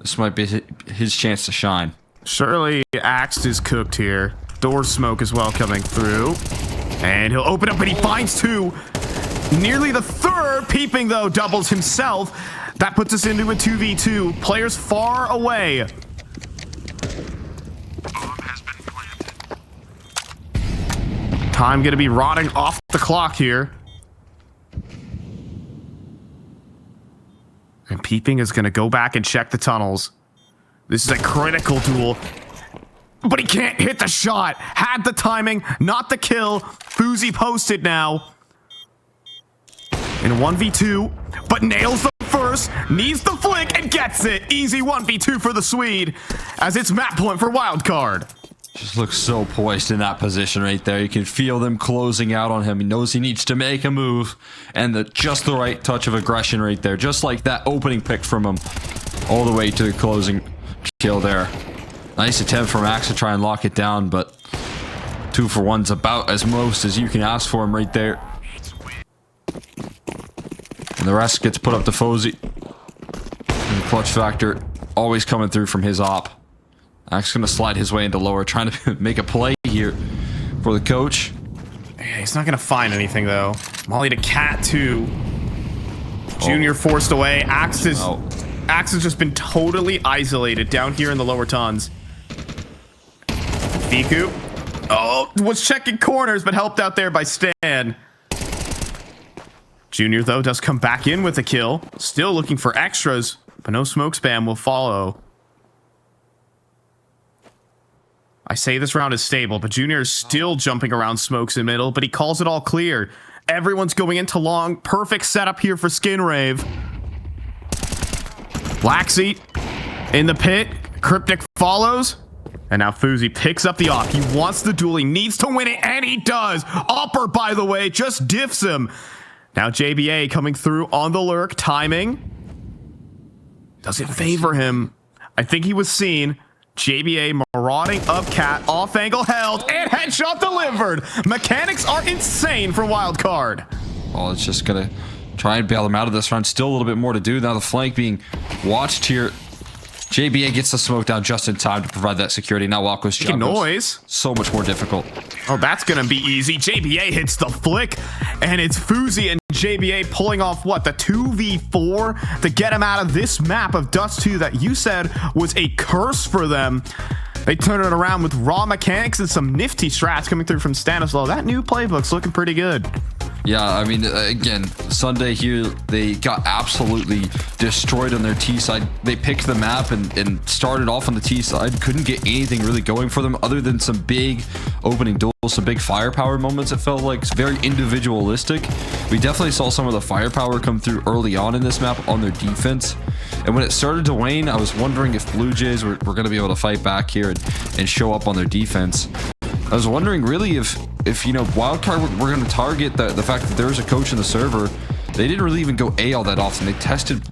this might be his chance to shine. Surely Axe is cooked here. Door smoke as well coming through. And he'll open up, but he finds 2. Nearly the 3rd. Peeping, though, doubles himself. That puts us into a 2v2. Players far away. Bomb has been planted. Time going to be rotting off the clock here. And Peeping is going to go back and check the tunnels. This is a critical duel. But he can't hit the shot. Had the timing, not the kill. Fuzi posted now. In 1v2, but nails the first, needs the flick, and gets it. Easy 1v2 for the Swede, as it's map point for Wildcard. Just looks so poised in that position right there. You can feel them closing out on him. He knows he needs to make a move, and just the right touch of aggression right there. Just like that opening pick from him, all the way to the closing kill there. Nice attempt from Axe to try and lock it down, but 2 for 1's about as most as you can ask for him right there. And the rest gets put up to Fozy. And the clutch factor always coming through from his op. Axe gonna slide his way into lower, trying to make a play here for the coach. Yeah, he's not gonna find anything though. Molly to Cat 2. Junior forced away. Axe has just been totally isolated down here in the lower tons. Fiku. Oh, was checking corners, but helped out there by Stan. Junior, though, does come back in with a kill. Still looking for extras, but no smoke spam will follow. I say this round is stable, but Junior is still jumping around smokes in middle, but he calls it all clear. Everyone's going into long. Perfect setup here for Skin Rave. Black Seat in the pit. Cryptic follows. And now Fuzi picks up the op. He wants the duel. He needs to win it, and he does. Opper, by the way, just diffs him. Now JBA coming through on the lurk. Timing. Does it favor him? I think he was seen. JBA marauding up Cat. Off angle held. And headshot delivered. Mechanics are insane for Wildcard. Oh, it's just going to try and bail him out of this round. Still a little bit more to do. Now the flank being watched here. JBA gets the smoke down just in time to provide that security. Now Walko's job noise. So much more difficult. Oh, that's going to be easy. JBA hits the flick, and it's Fuzi and JBA pulling off, what, the 2v4 to get him out of this map of Dust 2 that you said was a curse for them. They turn it around with raw mechanics and some nifty strats coming through from Stanislaw. That new playbook's looking pretty good. Yeah, I mean, again, Sunday here, they got absolutely destroyed on their T side. They picked the map and started off on the T side. Couldn't get anything really going for them other than some big opening duels, some big firepower moments. It felt like it's very individualistic. We definitely saw some of the firepower come through early on in this map on their defense. And when it started to wane, I was wondering if Blue Jays were going to be able to fight back here and show up on their defense. I was wondering really if you know, Wildcard were going to target the fact that there's a coach in the server. They didn't really even go A all that often. They tested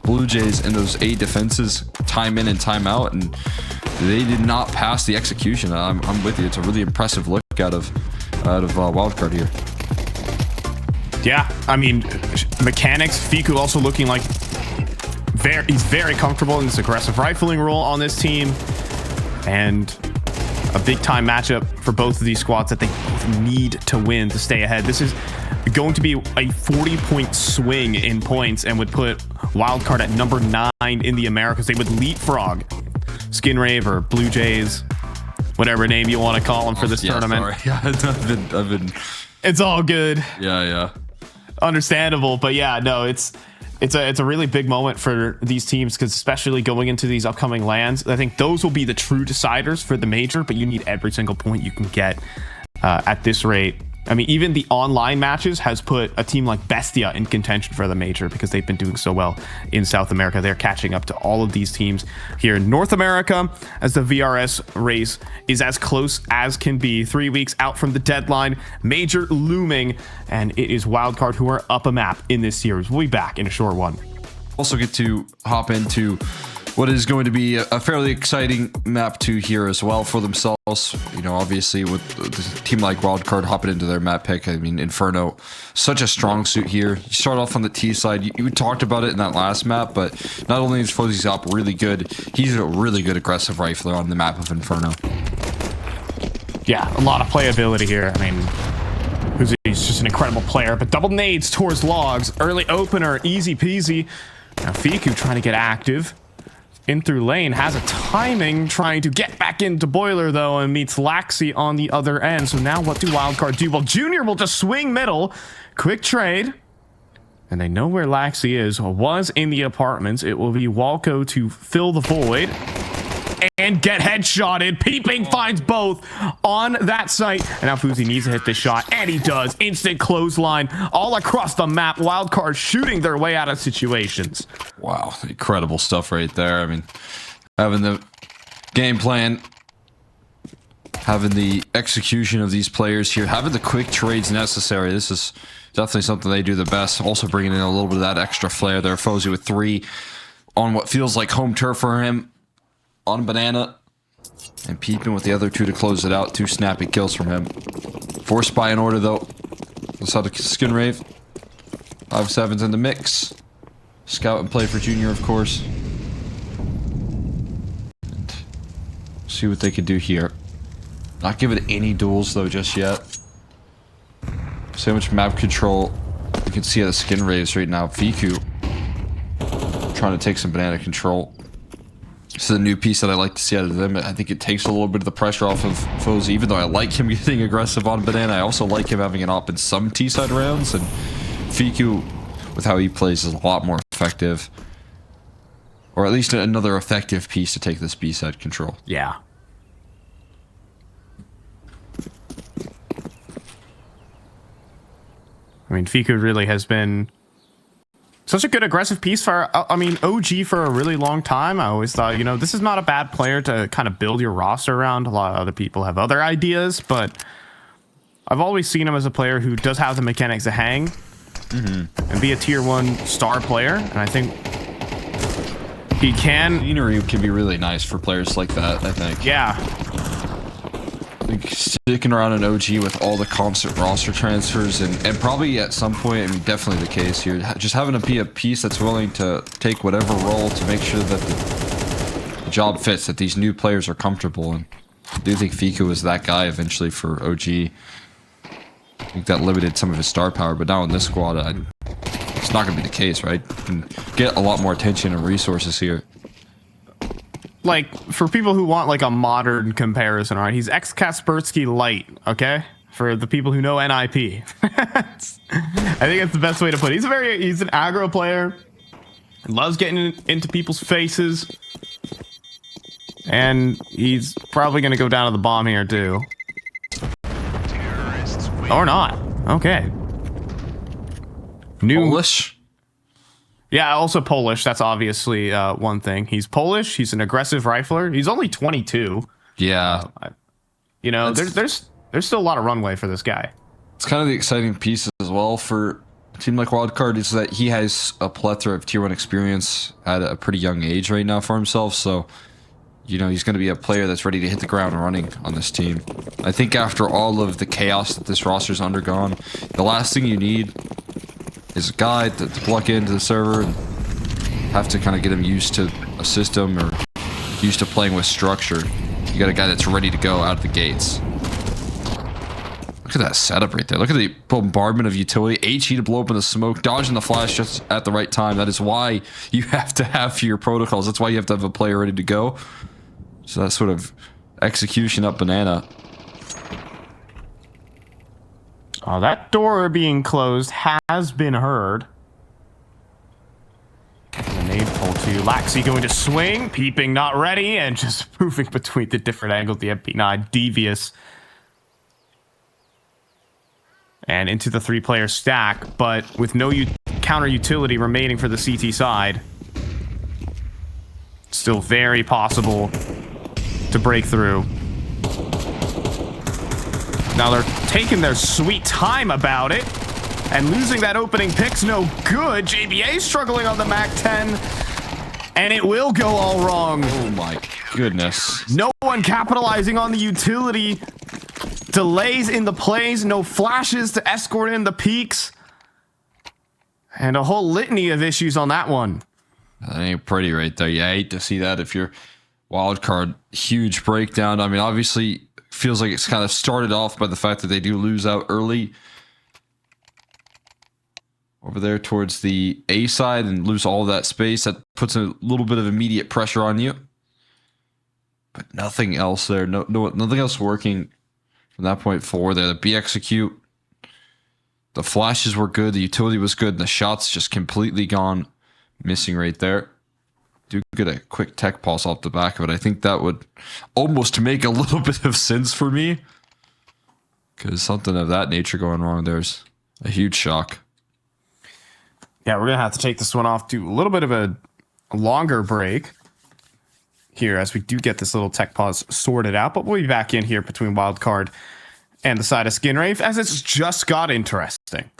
Blue Jays in those A defenses time in and time out, and they did not pass the execution. I'm with you. It's a really impressive look out of Wildcard here. Yeah, I mean, mechanics. Fiku also looking like he's very comfortable in this aggressive rifling role on this team, and a big time matchup for both of these squads that they both need to win to stay ahead. This is going to be a 40-point swing in points and would put Wildcard at number 9 in the Americas. They would leapfrog Skin Rave or Blue Jays, whatever name you want to call them for this tournament. Sorry. Yeah, I've been. It's all good. Yeah. Understandable, but yeah, no, it's a really big moment for these teams, because especially going into these upcoming lands, I think those will be the true deciders for the major, but you need every single point you can get at this rate. I mean, even the online matches has put a team like Bestia in contention for the major because they've been doing so well in South America. They're catching up to all of these teams here in North America as the VRS race is as close as can be. 3 weeks out from the deadline, major looming, and it is Wildcard who are up a map in this series. We'll be back in a short one. Also get to hop into what is going to be a fairly exciting map 2 here as well for themselves. You know, obviously with a team like Wildcard hopping into their map pick, I mean, Inferno, such a strong suit here. You start off on the T side. You talked about it in that last map, but not only is Fuzzy's up really good, he's a really good aggressive rifler on the map of Inferno. Yeah, a lot of playability here. I mean, Fuzzy's just an incredible player, but double nades towards logs. Early opener, easy peasy. Now Fiku trying to get active. In through lane, has a timing, trying to get back into Boiler though, and meets Laxi on the other end. So now what do Wildcard do? Well, Junior will just swing middle. Quick trade. And they know where Laxi is. Was in the apartments. It will be Walco to fill the void and get headshotted. Peeping finds both on that site. And now Fuzi needs to hit this shot, and he does. Instant clothesline all across the map. Wildcard shooting their way out of situations. Wow, incredible stuff right there. I mean, having the game plan, having the execution of these players here, having the quick trades necessary. This is definitely something they do the best. Also bringing in a little bit of that extra flair there. Fozy with 3 on what feels like home turf for him. On Banana, and Peeping with the other 2 to close it out. 2 snappy kills from him. 4 spy in order though. Let's have the Skin Rave. 5-7's in the mix. Scout and play for Junior, of course. And see what they can do here. Not giving any duels though just yet. So much map control. You can see how the Skin Raves right now. Fiku trying to take some Banana control. This is a new piece that I like to see out of them. I think it takes a little bit of the pressure off of Fozy. Even though I like him getting aggressive on Banana, I also like him having an op in some T-side rounds. And Fiku, with how he plays, is a lot more effective. Or at least another effective piece to take this B-side control. Yeah. I mean, Fiku really has been such a good aggressive piece for, I mean, OG for a really long time. I always thought, you know, this is not a bad player to kind of build your roster around. A lot of other people have other ideas, but I've always seen him as a player who does have the mechanics to hang and be a tier 1 star player. And I think he can. Scenery can be really nice for players like that, I think. Yeah. Sticking around an OG with all the constant roster transfers and probably at some point, I mean, definitely the case here, just having to be a piece that's willing to take whatever role to make sure that the job fits, that these new players are comfortable. And I do think Fiku was that guy eventually for OG. I think that limited some of his star power, but now in this squad, it's not going to be the case, right? You can get a lot more attention and resources here. Like, for people who want like a modern comparison, all right, he's ex-Kaspersky light, okay? for the people who know NIP. I think that's the best way to put it. He's an aggro player. Loves getting into people's faces. And he's probably going to go down to the bomb here too. Or not. Okay. New Polish? Yeah, also Polish. That's obviously one thing. He's Polish. He's an aggressive rifler. He's only 22. Yeah. You know, there's still a lot of runway for this guy. It's kind of the exciting piece as well for a team like Wildcard is that he has a plethora of tier 1 experience at a pretty young age right now for himself. So, you know, he's going to be a player that's ready to hit the ground running on this team. I think after all of the chaos that this roster's undergone, the last thing you need is a guy to plug into the server and have to kind of get him used to a system or used to playing with structure. You got a guy that's ready to go out of the gates. Look at that setup right there. Look at the bombardment of utility. HE to blow up in the smoke, dodging the flash just at the right time. That is why you have to have your protocols. That's why you have to have a player ready to go. So that sort of execution up banana. Oh, that door being closed has been heard. Grenade pull 2. Laxi going to swing. Peeping not ready. And just moving between the different angles. The MP9 devious. And into the 3-player stack. But with no counter utility remaining for the CT side. Still very possible to break through. Now they're taking their sweet time about it. And losing that opening pick's no good. JBA struggling on the MAC-10. And it will go all wrong. Oh my goodness. No one capitalizing on the utility. Delays in the plays. No flashes to escort in the peaks. And a whole litany of issues on that one. That ain't pretty right there. You hate to see that if you're Wildcard. Huge breakdown. I mean, obviously, feels like it's kind of started off by the fact that they do lose out early over there towards the A side and lose all of that space. That puts a little bit of immediate pressure on you. But nothing else there. Nothing else working from that point forward there. The B execute. The flashes were good. The utility was good. And the shots just completely gone missing right there. Do get a quick tech pulse off the back of it. I think that would almost make a little bit of sense for me. Because something of that nature going wrong there's a huge shock. Yeah, we're going to have to take this one off to a little bit of a longer break here as we do get this little tech pause sorted out. But we'll be back in here between Wildcard and the side of Skin Rave as it's just got interesting.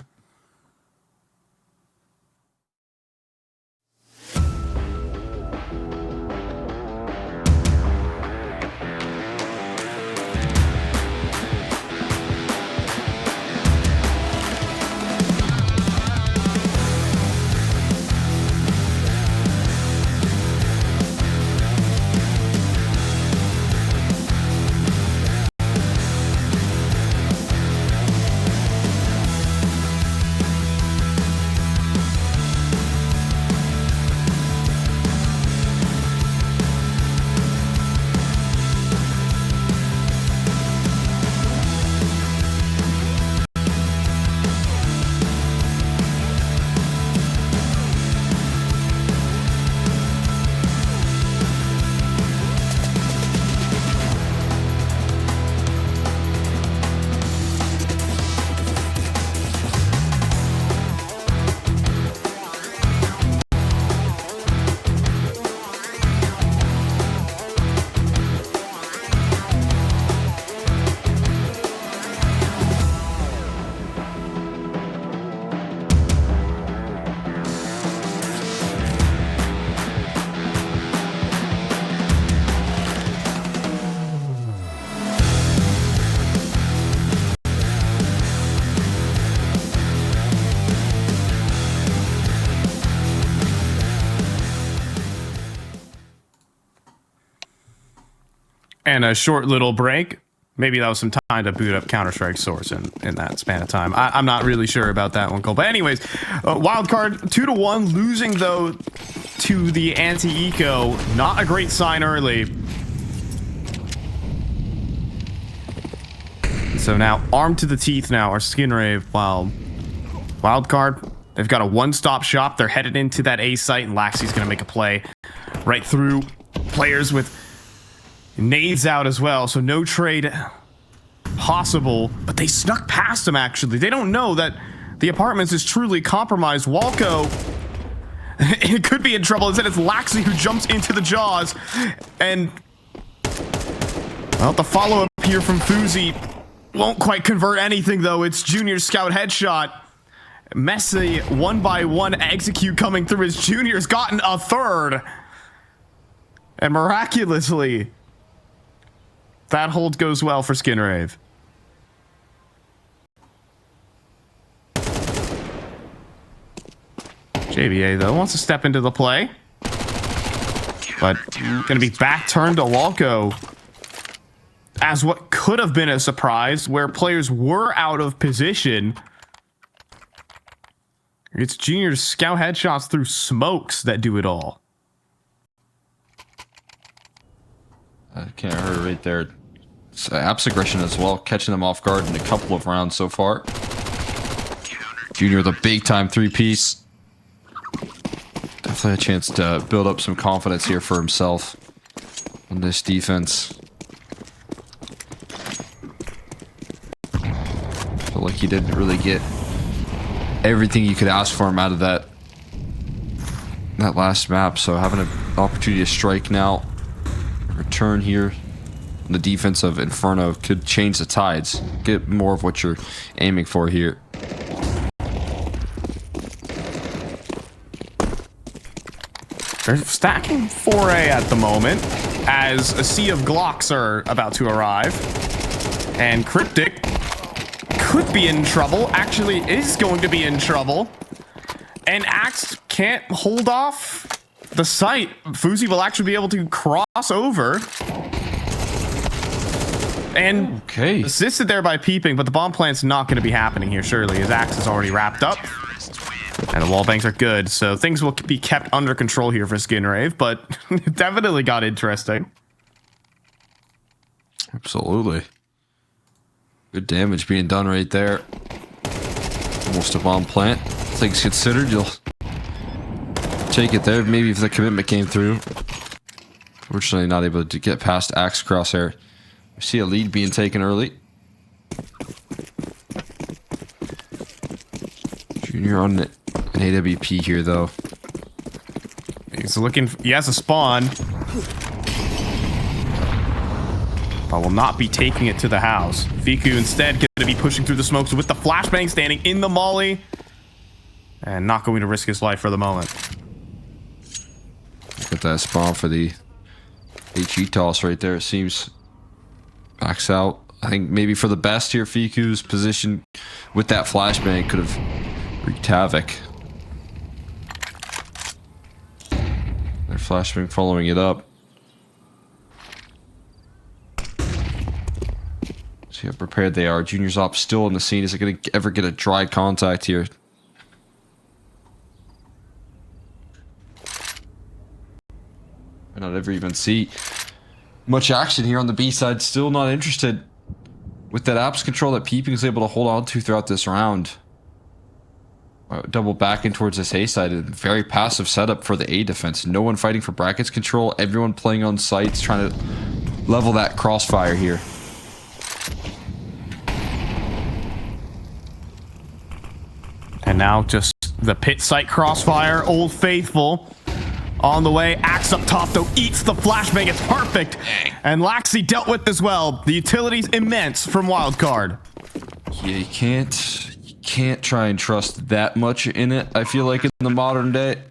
And a short little break. Maybe that was some time to boot up Counter-Strike Source in that span of time. I'm not really sure about that one, Cole. But anyways, Wildcard 2-1, losing though to the anti-eco. Not a great sign early. So now, armed to the teeth now, are Skinrave, while Wildcard, they've got a one-stop shop. They're headed into that A site, and Laxey's going to make a play right through players with nades out as well. So no trade possible, but they snuck past him, actually. They don't know that the apartments is truly compromised. Walco, it could be in trouble. Instead, it's Laxey who jumps into the jaws, and well, the follow-up here from Fuzi won't quite convert anything, though. It's Junior's scout headshot. Messy, one by one, execute coming through as Junior's gotten a third. And miraculously, that hold goes well for Skinrave. JBA, though, wants to step into the play. But going to be back turned to Walco as what could have been a surprise where players were out of position. It's Junior's scout headshots through smokes that do it all. I can't hurt it right there. It's, App's aggression as well, catching them off guard in a couple of rounds so far. Junior with a big time three-piece. Definitely a chance to build up some confidence here for himself on this defense. Feel like he didn't really get everything you could ask for him out of that last map, so having an opportunity to strike now, return here, the defense of Inferno could change the tides, get more of what you're aiming for here. They're stacking 4A at the moment as a sea of Glocks are about to arrive, and Cryptic could be in trouble, actually is going to be in trouble, and Axe can't hold off the site. Fuzi will actually be able to cross over and assisted there by Peeping, but the bomb plant's not going to be happening here, surely, as Axe is already wrapped up. And the wall banks are good, so things will be kept under control here for Skinrave, but it definitely got interesting. Absolutely. Good damage being done right there. Almost a bomb plant. Things considered, you'll take it there. Maybe if the commitment came through. Fortunately, not able to get past Axe Crosshair. We see a lead being taken early. Junior on an AWP here, though. He's looking. He has a spawn, but will not be taking it to the house. Fiku instead going to be pushing through the smokes with the flashbang standing in the molly, and not going to risk his life for the moment. Got that spawn for the HE toss right there. It seems backs out. I think maybe for the best here, Fiku's position with that flashbang could have wreaked havoc. Their flashbang following it up. See how prepared they are. Junior's op still in the scene. Is it going to ever get a dry contact here? Might not ever even see much action here on the B side. Still not interested with that apps control that Peeping is able to hold on to throughout this round. Double back in towards this A side. A very passive setup for the A defense. No one fighting for brackets control. Everyone playing on sites, trying to level that crossfire here. And now just the pit site crossfire. Old Faithful on the way. Axe up top, though, eats the flashbang. It's perfect. And Laxey dealt with as well. The utility's immense from Wildcard. Yeah, you can't try and trust that much in it, I feel like, in the modern day.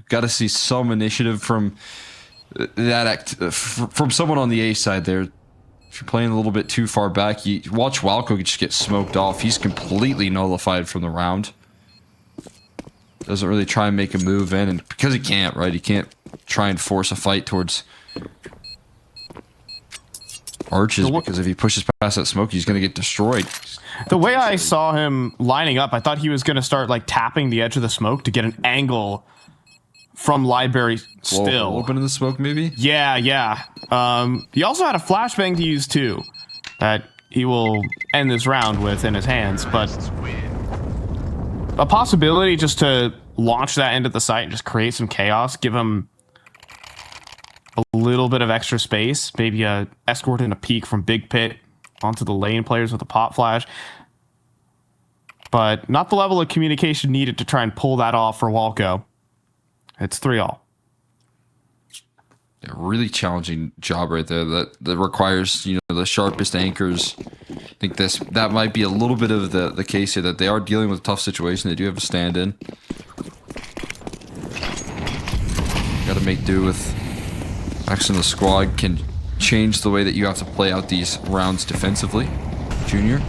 Got to see some initiative from from someone on the A side there. If you're playing a little bit too far back, you watch Walco just get smoked off. He's completely nullified from the round. Doesn't really try and make a move in, and because he can't, right? He can't try and force a fight towards Arches, because if he pushes past that smoke, he's going to get destroyed. The way I saw him lining up, I thought he was going to start like tapping the edge of the smoke to get an angle from library still. Open in the smoke, maybe? Yeah. He also had a flashbang to use too. That he will end this round with in his hands, but a possibility just to launch that into the site and just create some chaos, give him a little bit of extra space, maybe a escort and a peek from Big Pit onto the lane players with a pop flash, but not the level of communication needed to try and pull that off for Walco. It's 3-all. A really challenging job right there that requires, you know, the sharpest anchors. I think that might be a little bit of the case here, that they are dealing with a tough situation. They do have a stand-in. Got to make do with Max in the squad. Can change the way that you have to play out these rounds defensively. Junior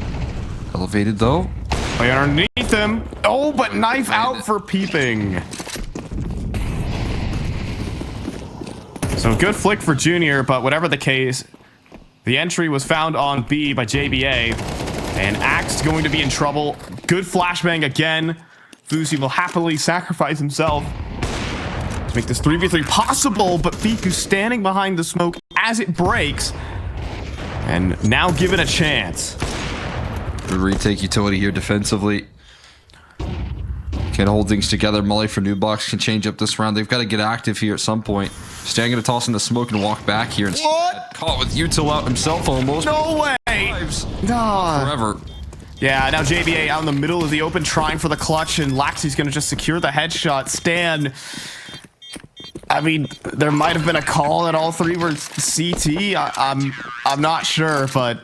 elevated though. Play underneath him. Oh, but knife out for peeping. So good flick for Junior, but whatever the case, the entry was found on B by JBA, and Axe going to be in trouble. Good flashbang again. Fuzi will happily sacrifice himself to make this 3v3 possible, but Fiku standing behind the smoke as it breaks, and now given a chance. The retake utility here defensively. Can't hold things together. Mully for Nubox can change up this round. They've got to get active here at some point. Stan gonna toss in the smoke and walk back here. What? Caught with Util out himself almost. No way! Forever. Yeah, now JBA out in the middle of the open trying for the clutch, and Laxi's gonna just secure the headshot. Stan, I mean, there might have been a call that all three were CT. I'm not sure, but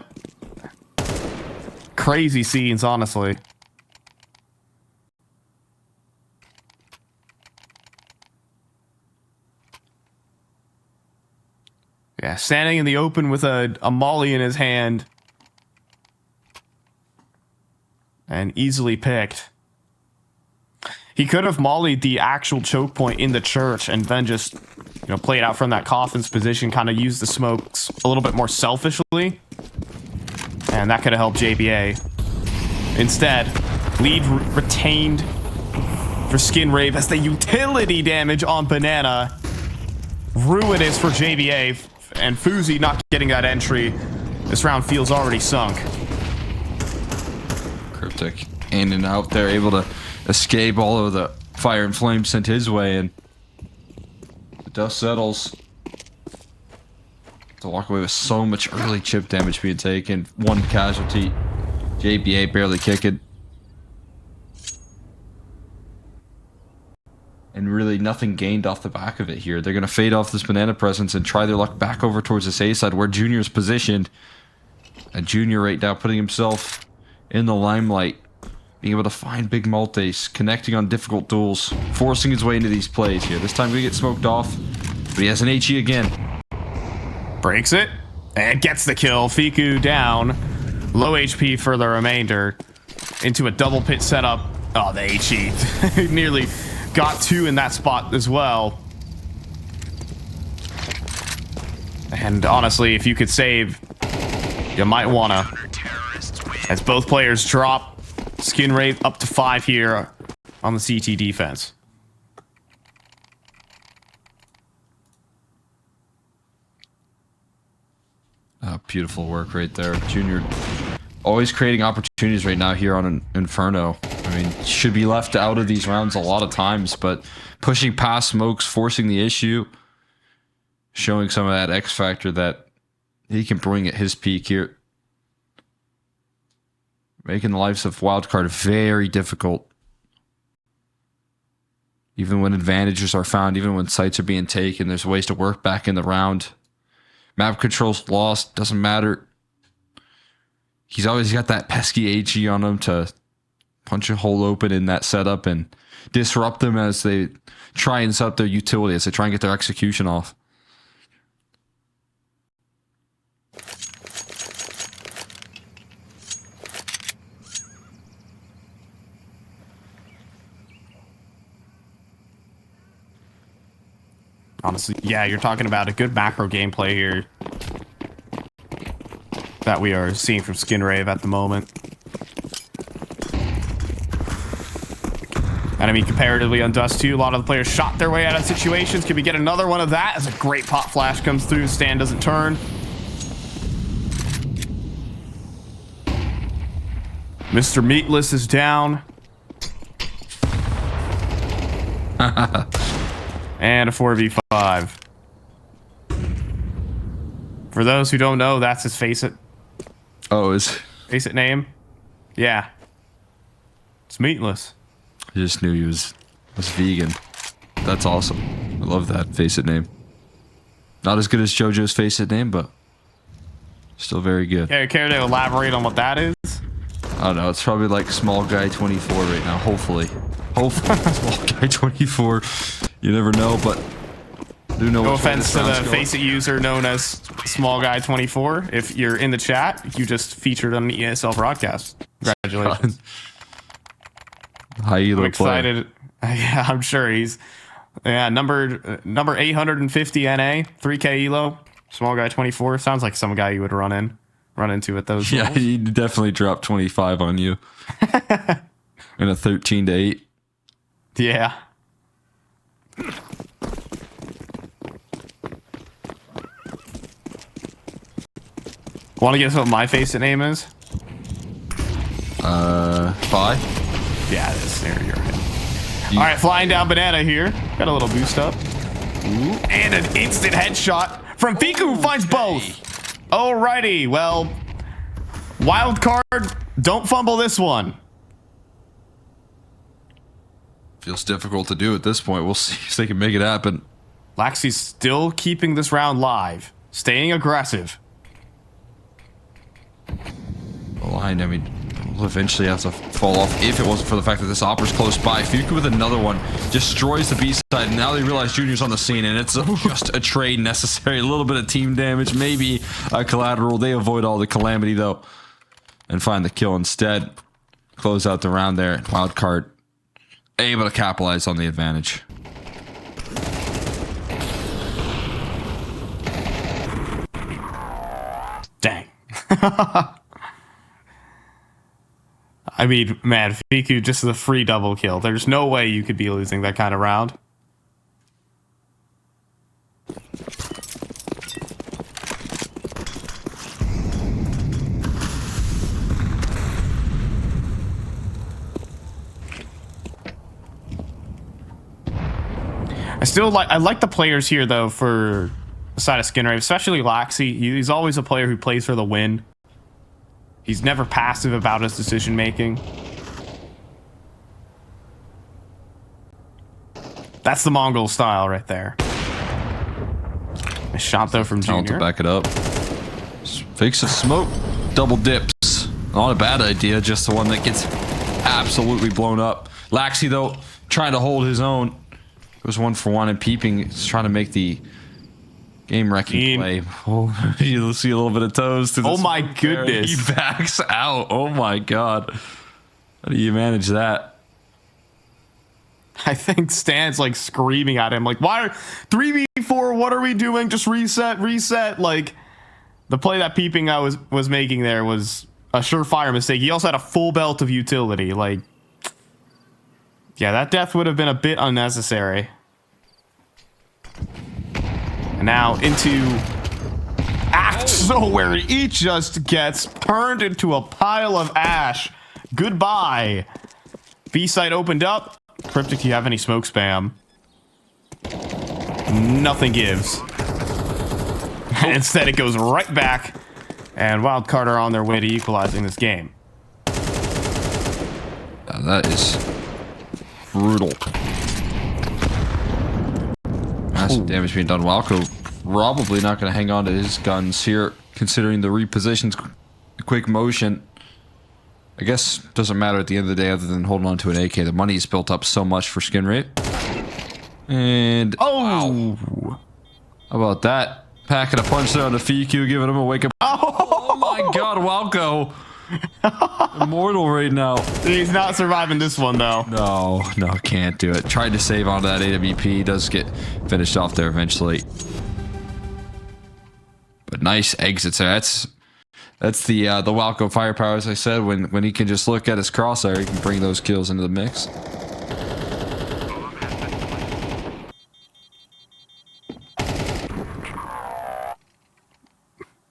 crazy scenes, honestly. Yeah, standing in the open with a molly in his hand. And easily picked. He could have mollied the actual choke point in the church and then just, you know, play it out from that coffin's position, kind of use the smokes a little bit more selfishly. And that could have helped JBA. Instead, lead retained for Skin Rave as the utility damage on Banana. Ruinous for JBA. And Fuzi not getting that entry. This round feels already sunk. Cryptic in and out there, able to escape all of the fire and flame sent his way, and the dust settles. To walk away with so much early chip damage being taken. One casualty. JBA barely kicking. And really nothing gained off the back of it here. They're going to fade off this Banana presence and try their luck back over towards this A side where Junior's positioned. And Junior right now putting himself in the limelight. Being able to find big multis, connecting on difficult duels, forcing his way into these plays here. This time we get smoked off, but he has an HE again. Breaks it, and gets the kill. Fiku down. Low HP for the remainder. Into a double pit setup. Oh, the HE. Nearly got two in that spot as well. And honestly, if you could save, you might wanna. As both players drop, Skin Rave up to 5 here on the CT defense. Beautiful work right there. Junior always creating opportunities right now here on an Inferno. I mean, should be left out of these rounds a lot of times, but pushing past smokes, forcing the issue, showing some of that X factor that he can bring at his peak here. Making the lives of Wildcard very difficult. Even when advantages are found, even when sites are being taken, there's ways to work back in the round. Map controls lost, doesn't matter. He's always got that pesky HE on him to punch a hole open in that setup and disrupt them as they try and set up their utility, as they try and get their execution off. Honestly, yeah, you're talking about a good macro gameplay here that we are seeing from Skin Rave at the moment. And I mean, comparatively on Dust 2, a lot of the players shot their way out of situations. Can we get another one of that as a great pop flash comes through? Stan doesn't turn. Mr. Meatless is down. And a 4v5. For those who don't know, that's his Face It. Oh, Face It name? Yeah. It's Meatless. I just knew he was vegan. That's awesome. I love that Face It name. Not as good as JoJo's Face It name, but still very good. Yeah, care to elaborate on what that is? I don't know. It's probably like Small Guy 24 right now. Hopefully. Small Guy 24. You never know, but I do know. No offense to the Face It user known as Small Guy 24. If you're in the chat, you just featured on the ESL broadcast. Congratulations. High elo I'm excited. Yeah, I'm sure he's number 850 NA, 3K elo. Small Guy 24. Sounds like some guy you would run into at those. Yeah, levels. he definitely dropped 25 on you. In a 13-8. Yeah. Want to guess what my Face It name is? Bye. Yeah, it is. There you're right. All right, flying down banana here. Got a little boost up. Ooh, and an instant headshot from Fiku, who finds both. Alrighty, well, Wildcard, don't fumble this one. Feels difficult to do at this point. We'll see if they can make it happen. Laxey's still keeping this round live, staying aggressive. The line, I mean, will eventually have to fall off if it wasn't for the fact that this Opera's close by. Fuku with another one destroys the B side, and now they realize Junior's on the scene, and it's just a trade necessary. A little bit of team damage, maybe a collateral. They avoid all the calamity, though, and find the kill instead. Close out the round there. Wildcard able to capitalize on the advantage. Dang. I mean, man, Fiku just the free double kill. There's no way you could be losing that kind of round. I like the players here though for the side of Skinrave, especially Laxey. He's always a player who plays for the win. He's never passive about his decision making. That's the Mongol style right there. A shot though from Talent Junior. to back it up. Fakes a smoke, double dips. Not a bad idea, just the one that gets absolutely blown up. Laxey though, trying to hold his own. Goes 1-for-1 and peeping. He's trying to make the game-wrecking play. Oh, you'll see a little bit of toes to this. Oh my goodness. He backs out. Oh my god. How do you manage that? I think Stan's like screaming at him like, why 3v4, what are we doing? Just reset. Like the play that peeping I was making there was a surefire mistake. He also had a full belt of utility. Like, yeah, that death would have been a bit unnecessary. And now into Act So, where he just gets turned into a pile of ash. Goodbye. B site opened up. Cryptic, do you have any smoke spam? Nothing gives. Instead, it goes right back. And Wildcard are on their way to equalizing this game. Now that is brutal. Massive damage being done. Walco probably not going to hang on to his guns here, considering the repositions, quick motion. I guess doesn't matter at the end of the day other than holding on to an AK. The money's built up so much for skin rate. And oh, wow. How about that? Packing a punch there on the Fiku, giving him a wake up. Oh my god, Walco. Immortal right now. He's not surviving this one though. No, can't do it. Tried to save onto that AWP. Does get finished off there eventually. But nice exits there. That's the Walco firepower, as I said. When he can just look at his crosshair, he can bring those kills into the mix.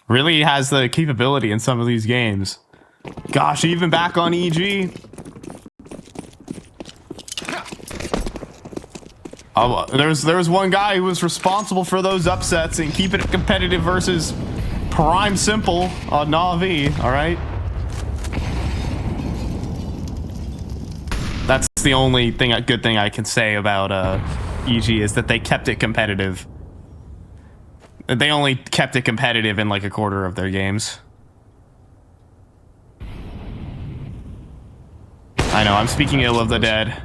Really has the capability in some of these games. Gosh, even back on EG. There was one guy who was responsible for those upsets and keeping it competitive versus Prime Simple on Na'Vi. All right. That's the only good thing I can say about EG is that they kept it competitive. They only kept it competitive in like a quarter of their games. I know, I'm speaking ill of the dead.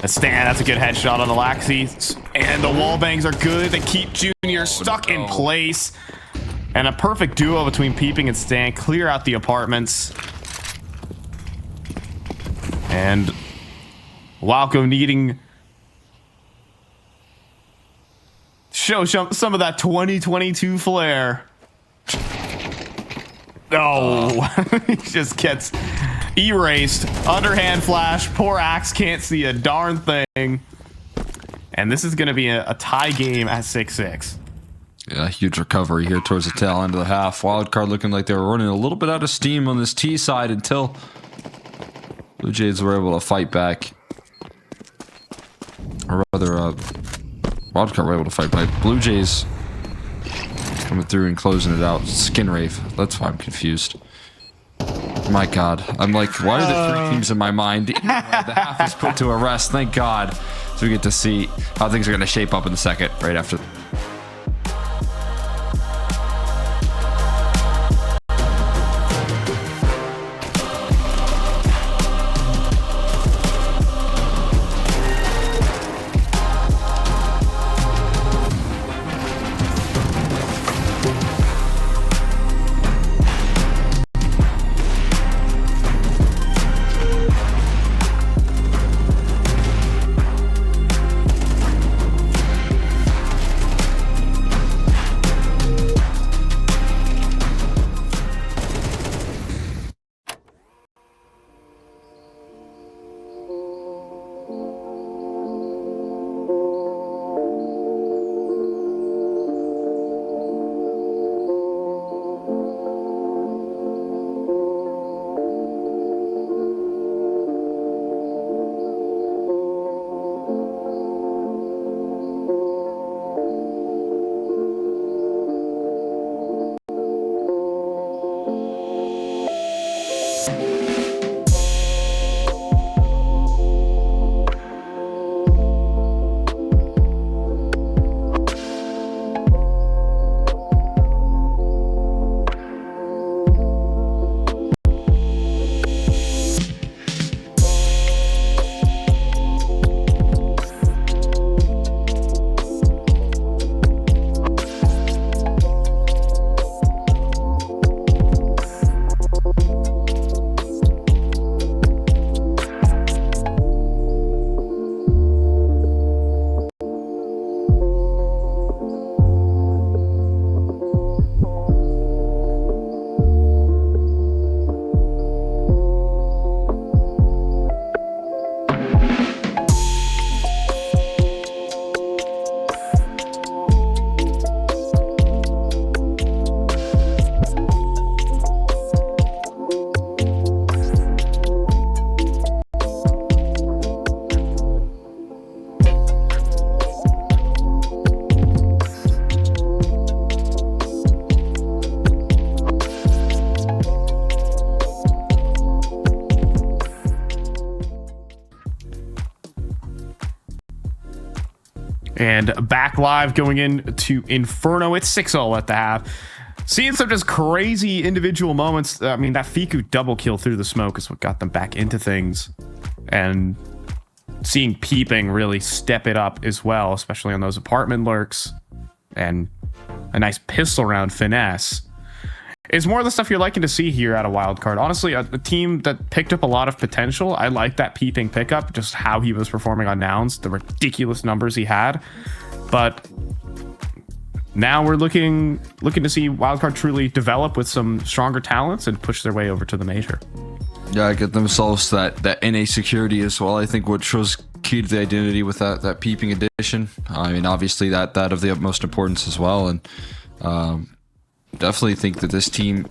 That's a good headshot on the Laxi. And the wall bangs are good. They keep Junior stuck in place. And a perfect duo between Peeping and Stan. Clear out the apartments. And Walco needing show some of that 2022 flair. Oh, he just gets erased. Underhand flash. Poor Axe can't see a darn thing. And this is going to be a tie game at 6-6. Yeah, huge recovery here towards the tail end of the half. Wildcard looking like they were running a little bit out of steam on this T side until Blue Jays were able to fight back. Or rather, Wildcard were able to fight back. Blue Jays coming through and closing it out. Skin Rave. That's why I'm confused. My God. I'm like, why are there three teams in my mind? The half is put to a rest. Thank God. So we get to see how things are going to shape up in the second right after. And back live going into Inferno. It's 6-0 at the half. Seeing some just crazy individual moments. I mean, that Fiku double kill through the smoke is what got them back into things. And seeing Peeping really step it up as well, especially on those apartment lurks. And a nice pistol round finesse. It's more of the stuff you're liking to see here out of Wildcard. Honestly, a team that picked up a lot of potential. I like that Peeping pickup, just how he was performing on Nouns, the ridiculous numbers he had. But now we're looking to see Wildcard truly develop with some stronger talents and push their way over to the major. Yeah, get themselves that NA security as well. I think which was key to the identity with that Peeping addition. I mean, obviously that of the utmost importance as well. And definitely think that this team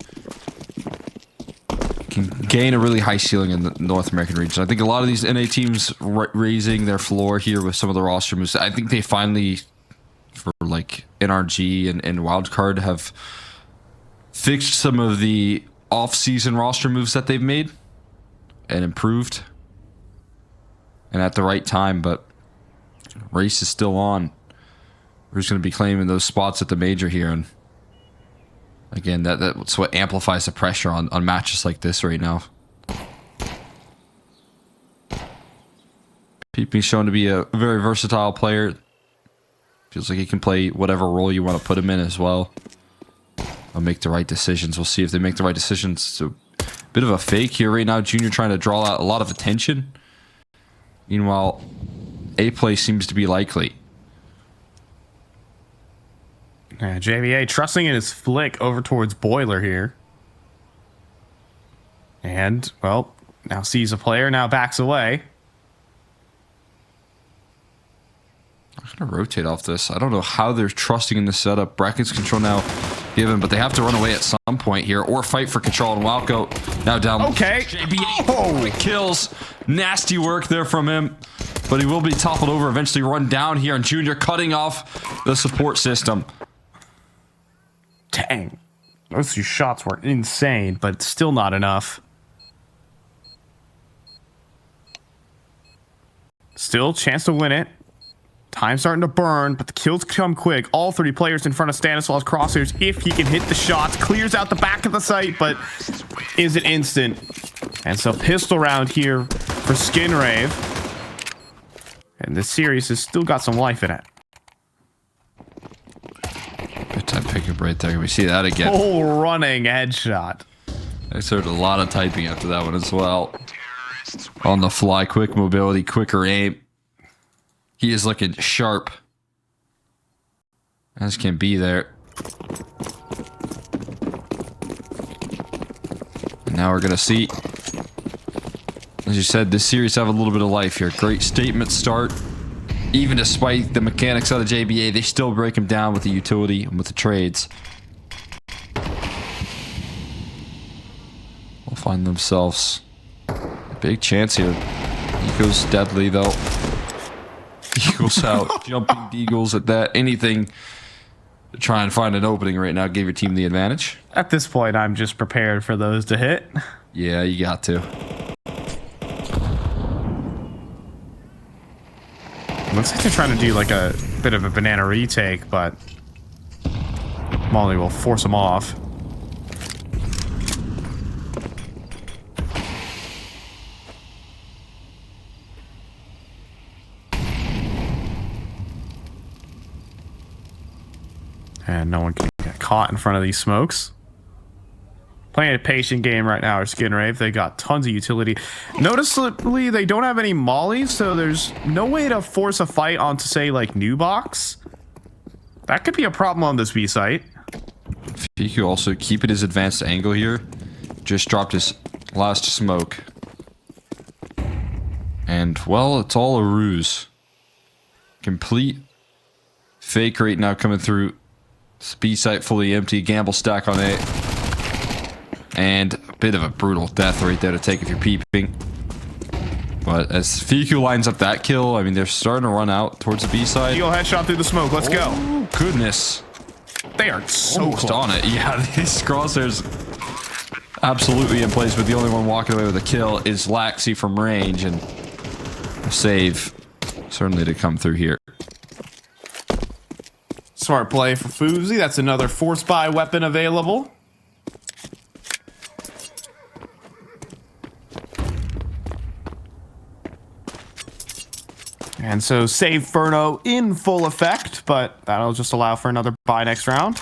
can gain a really high ceiling in the North American region. I think a lot of these NA teams raising their floor here with some of the roster moves. I think they finally, for like NRG and Wildcard, have fixed some of the off-season roster moves that they've made and improved, and at the right time. But race is still on. Who's going to be claiming those spots at the major here? And again, that's what amplifies the pressure on matches like this right now. Peeping's shown to be a very versatile player. Feels like he can play whatever role you want to put him in as well. I'll make the right decisions. We'll see if they make the right decisions. So, a bit of a fake here right now. Junior trying to draw out a lot of attention. Meanwhile, A play seems to be likely. Yeah, JVA trusting in his flick over towards Boiler here. And, well, now sees a player, now backs away. I'm going to rotate off this. I don't know how they're trusting in the setup. Brackets control now given, but they have to run away at some point here or fight for control. And Walco now down. Okay. JBA kills. Nasty work there from him. But he will be toppled over, eventually run down here. And Junior cutting off the support system. Dang. Those two shots were insane, but still not enough. Still chance to win it. Time starting to burn, but the kills come quick. All 30 players in front of Stanislaus crosshairs. If he can hit the shots, clears out the back of the site, but is it instant? And so pistol round here for Skinrave. And this series has still got some life in it. Good time pickup right there. We see that again. Full running headshot. I heard a lot of typing after that one as well. On the fly, quick mobility, quicker aim. He is looking sharp. As can be there. And now we're going to see, as you said, this series have a little bit of life here. Great statement start. Even despite the mechanics out of JBA, they still break him down with the utility and with the trades. Will find themselves a big chance here. Eco's deadly though. Eagles out. Jumping Eagles at that. Anything to try and find an opening right now. Give your team the advantage. At this point, I'm just prepared for those to hit. Yeah, you got to. Looks like they're trying to do like a bit of a banana retake, but Molly will force them off. And no one can get caught in front of these smokes. Playing a patient game right now, or Skinrave. They got tons of utility. Noticeably, they don't have any mollies, so there's no way to force a fight onto, say, like, New Box. That could be a problem on this B site. Fiku also keeping his advanced angle here. Just dropped his last smoke. And, well, it's all a ruse. Complete fake right now coming through. This B site fully empty. Gamble stack on A. And a bit of a brutal death right there to take if you're peeping. But as Fiku lines up that kill, I mean, they're starting to run out towards the B side. Eagle headshot through the smoke. Let's go. Goodness. They are so Almost close. on it. Yeah, these crosshairs absolutely in place, but the only one walking away with a kill is Laxi from range, and a save certainly to come through here. Smart play for Fousey. That's another force buy weapon available. And so save Furno in full effect, but that'll just allow for another buy next round.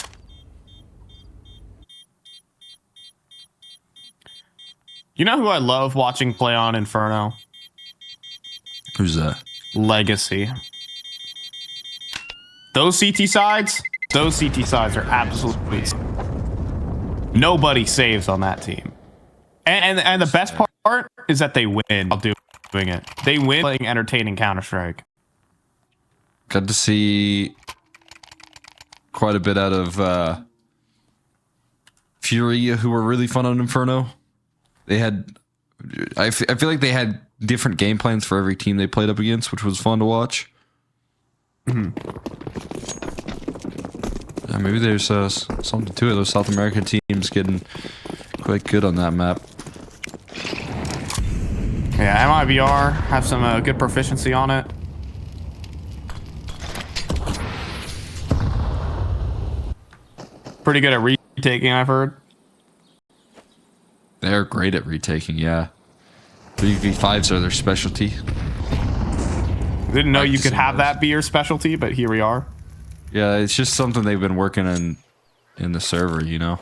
You know who I love watching play on Inferno? Who's that? Legacy. Those CT sides are absolutely... Nobody saves on that team. And the best part is that they win while doing it. They win playing entertaining Counter-Strike. Got to see quite a bit out of Fury, who were really fun on Inferno. they had. I feel like they had different game plans for every team they played up against, which was fun to watch. Yeah, maybe there's something to it. Those South American teams getting quite good on that map. Yeah, MIBR have some good proficiency on it. Pretty good at retaking, I've heard. They're great at retaking, yeah. 3v5s are their specialty. Didn't know you could have that be your specialty, but here we are. Yeah, it's just something they've been working on in the server, you know?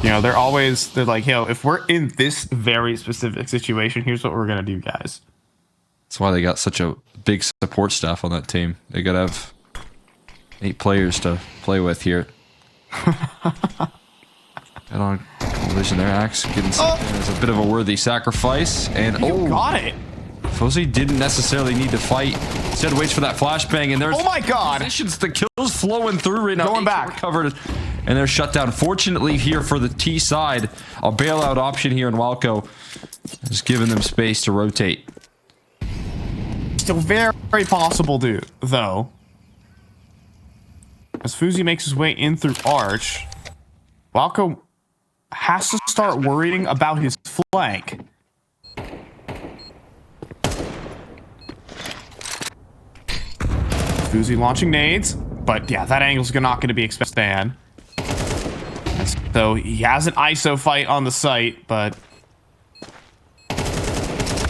You know, they're like, yo, if we're in this very specific situation, here's what we're going to do, guys. That's why they got such a big support staff on that team. They gotta have 8 players to play with here. Head on collision there, Axe getting something as a bit of a worthy sacrifice. And You got it. Fozy didn't necessarily need to fight. Instead waits for that flashbang, and there's Oh my god. positions, the kills flowing through right now. Going back. Covered, and they're shut down. Fortunately here for the T side, a bailout option here in Walco has given them space to rotate. Still very, very possible, dude, though. As Fuzi makes his way in through Arch, Walco has to start worrying about his flank. Fuzi launching nades, but yeah, that angle's not going to be expected. And so he has an ISO fight on the site, but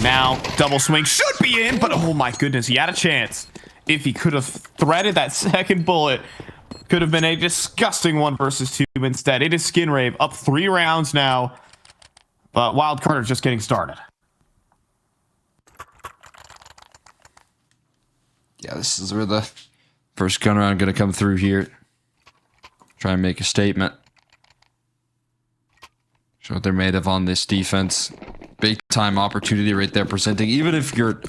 now double swing should be in, but oh my goodness, he had a chance. If he could have threaded that second bullet, could have been a disgusting 1 versus 2 instead. It is Skin Rave up 3 rounds now, but Wildcard is just getting started. Yeah, this is where the first gun round going to come through here. Try and make a statement. Show what they're made of on this defense. Big time opportunity right there presenting. Even if you're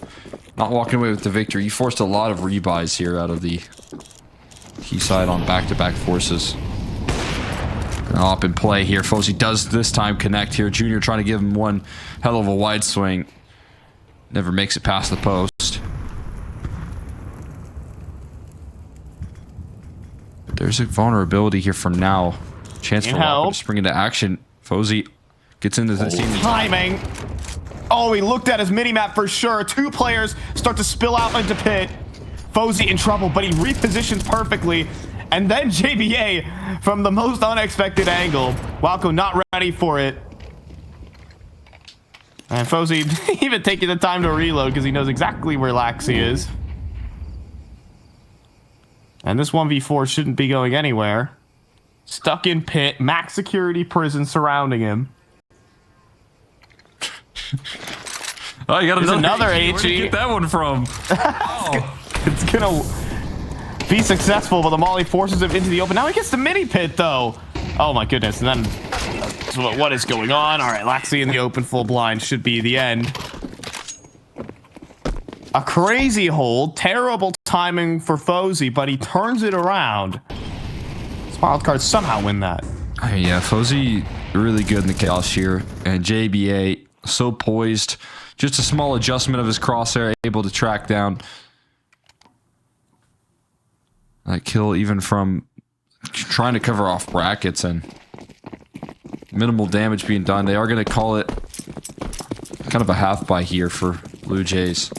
not walking away with the victory, you forced a lot of rebuys here out of the key side on back-to-back forces. Up in play here. Fozy does this time connect here. Junior trying to give him one hell of a wide swing. Never makes it past the post. But there's a vulnerability here from now. Chance for Walker to spring into action. Fozy gets into the team. Timing. Oh, he looked at his mini-map for sure. 2 players start to spill out into pit. Fozy in trouble, but he repositions perfectly. And then JBA from the most unexpected angle. Walco not ready for it. And Fozy even taking the time to reload because he knows exactly where Laxi is. And this 1v4 shouldn't be going anywhere. Stuck in pit, max security prison surrounding him. Oh, you got another HE. Where'd you get that one from? Oh. It's gonna be successful, but the Molly forces him into the open. Now he gets the mini pit, though. Oh my goodness! And then, so what is going on? All right, Laxi in the open, full blind should be the end. A crazy hold, terrible timing for Fozy, but he turns it around. This Wildcard somehow win that. Yeah, Fozy really good in the chaos here, and JBA so poised. Just a small adjustment of his crosshair, able to track down that kill even from trying to cover off brackets and minimal damage being done. They are going to call it kind of a half buy here for Blue Jays.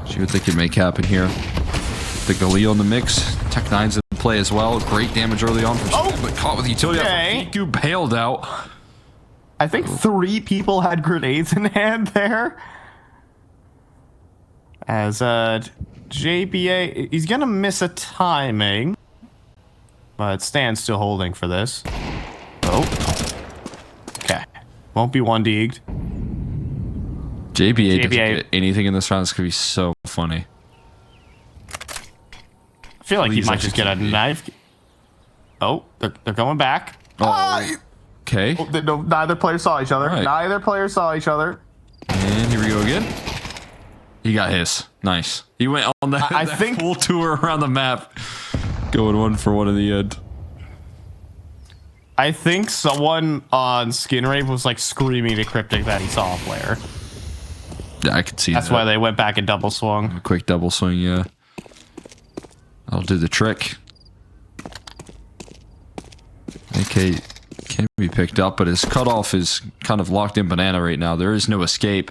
See what they can make happen here. The Galil in the mix. Tech 9's in play as well. Great damage early on from Stan, but caught with utility. Okay. Fiku bailed out. I think 3 people had grenades in hand there. As JBA, he's gonna miss a timing, but Stan's still holding for this. Oh, okay, won't be 1-deeged. JBA doesn't get anything in this round. This could be so funny. I feel like he might just get a knife. Oh, they're going back. Oh, okay. Oh, no, neither player saw each other. Right. Neither player saw each other. And here we go again. He got his. Nice. He went on that, I think full tour around the map. Going 1 for 1 in the end. I think someone on Skin Rave was like screaming to Cryptic that he saw a player. Yeah, I could see That's that. why they went back and double swung. A quick double swing, yeah. That'll do the trick. AK can be picked up, but his cutoff is kind of locked in banana right now. There is no escape.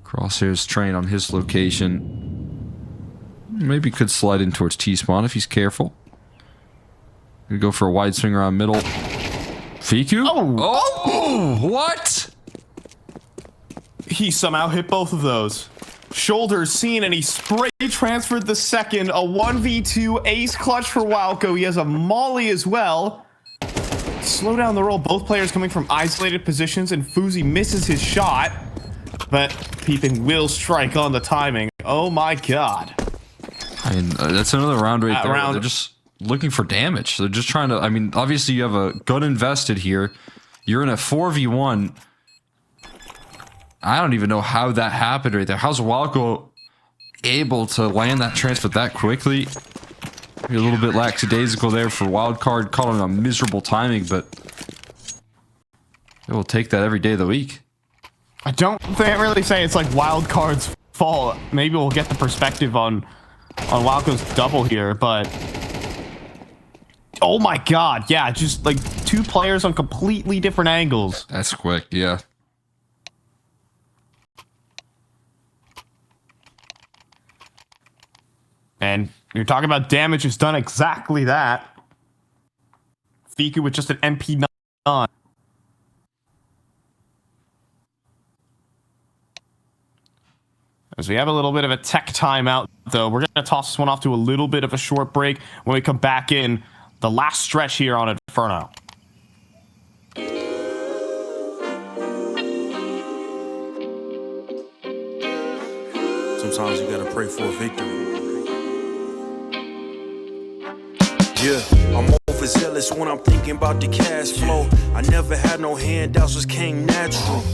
Crosshairs train on his location. Maybe could slide in towards T-spawn if he's careful. We go for a wide swing around middle. Fiku? Oh, what? He somehow hit both of those. Shoulders seen, and he spray transferred the second. A 1v2 ace clutch for Wildco. He has a molly as well. Slow down the roll. Both players coming from isolated positions, and Fuzi misses his shot. But Peeping will strike on the timing. Oh my god. I mean, that's another round right there. Round. They're just looking for damage. They're just trying to... I mean, obviously you have a gun invested here. You're in a 4v1. I don't even know how that happened right there. How's Wildco able to land that transfer that quickly? Maybe a little bit lackadaisical there for Wildcard, calling a miserable timing, but it will take that every day of the week. I don't really say it's like Wildcard's fault. Maybe we'll get the perspective on Wildco's double here, but oh my god, yeah, just like two players on completely different angles. That's quick, yeah. And you're talking about damage, has done exactly that. Fiku with just an MP9. As we have a little bit of a tech timeout, though, we're going to toss this one off to a little bit of a short break. When we come back in, the last stretch here on Inferno. Sometimes you gotta pray for a victory. Yeah, I'm overzealous when I'm thinking about the cash flow. I never had no handouts, just came natural.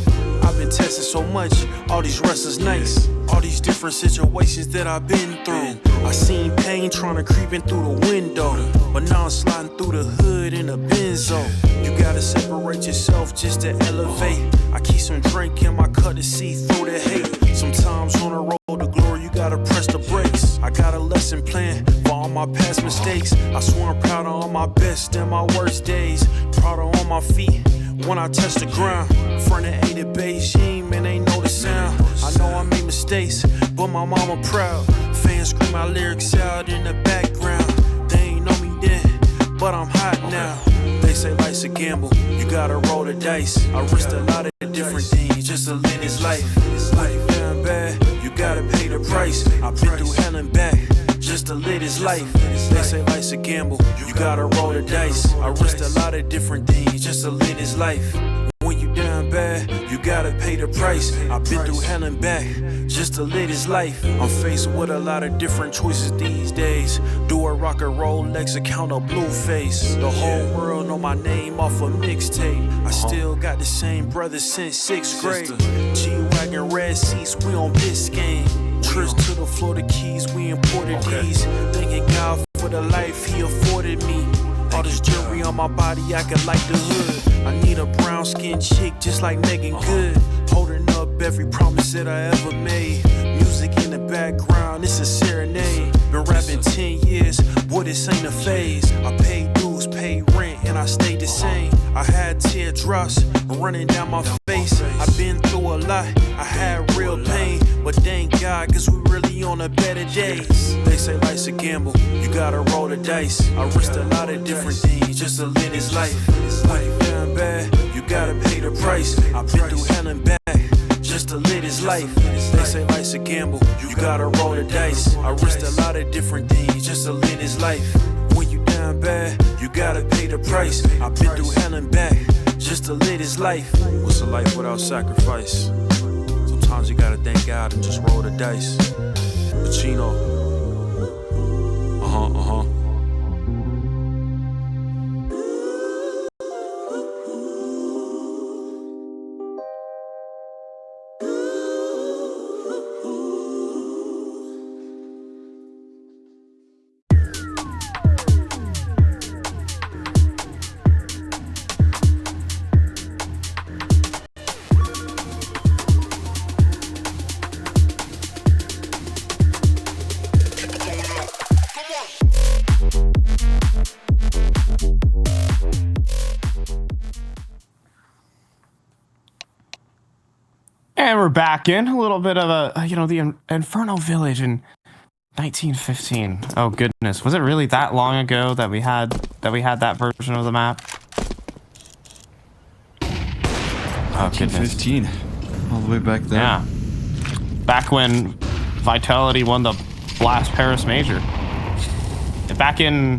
I've been tested so much, all these wrestlers nice. All these different situations that I've been through. I seen pain trying to creep in through the window, but now I'm sliding through the hood in a benzo. You gotta separate yourself just to elevate. I keep some drink in my cup to see through the hate. Sometimes on the road to glory, you gotta press the brakes. I got a lesson plan for all my past mistakes. I swear I'm proud of all my best and my worst days. Proud of all my feet when I touch the ground. Front of 8 at Beijing, man, they know the sound. I know I made mistakes, but my mama proud. Fans scream my lyrics out in the background. They ain't know me then, but I'm hot now. They say life's a gamble, you gotta roll the dice. I risked a lot of different things just to live this life. Life down bad, you gotta pay the price. I've been through hell and back just to live this life. They say life's a gamble, you gotta roll the dice. I risked a lot of different things just to live this life. When you down bad, you gotta pay the price. I've been through hell and back just to live this life. I'm faced with a lot of different choices these days. Do a rock and roll Lex account of Blueface. The whole world know my name off a mixtape. I still got the same brothers since 6th grade. G-Wagon red seats, we on Biscayne. Trips to the Florida Keys, we imported these. Thanking God for the life he afforded me. All this jewelry on my body, I could light the hood. I need a brown skinned chick just like Megan Good. Holding up every promise that I ever made. Music in the background, it's a serenade. Been rapping 10 years, boy, this ain't a phase. I paid dues, paid rent, and I stayed the same. I had teardrops running down my face. I've been through a lot, I had real pain. But thank God, cause we really on the better days. They say life's a gamble, you gotta roll the dice. I risked a lot of different things just to live this life. Life down bad, you gotta pay the price. I've been through hell and back just to live this life. They say life's a gamble, you gotta roll the dice. I risked a lot of different things just to live this life. When you down bad, you gotta pay the price. I've been through hell and back just to live this life. What's a life without sacrifice? Sometimes you gotta thank God and just roll the dice. Pacino. And we're back in a little bit of a, the Inferno Village in 1915. Oh goodness, was it really that long ago that we had that version of the map? Oh goodness. 15, all the way back there. Yeah, back when Vitality won the last Paris Major. And back in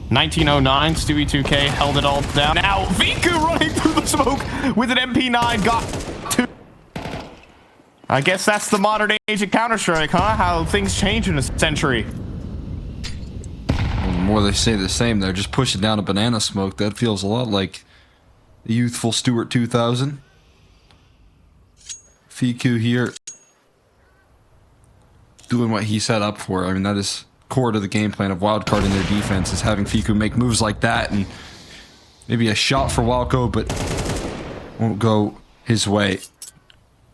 1909, Stewie 2K held it all down. Now Viku running through the smoke with an MP9 got two. I guess that's the modern age of Counter-Strike, huh? How things change in a century. Well, the more they say the same, they're just pushing down a banana smoke. That feels a lot like the youthful Stuart 2000. Fiku here doing what he set up for. I mean, that is core to the game plan of Wildcard in their defense, is having Fiku make moves like that, and maybe a shot for Walco, but won't go his way.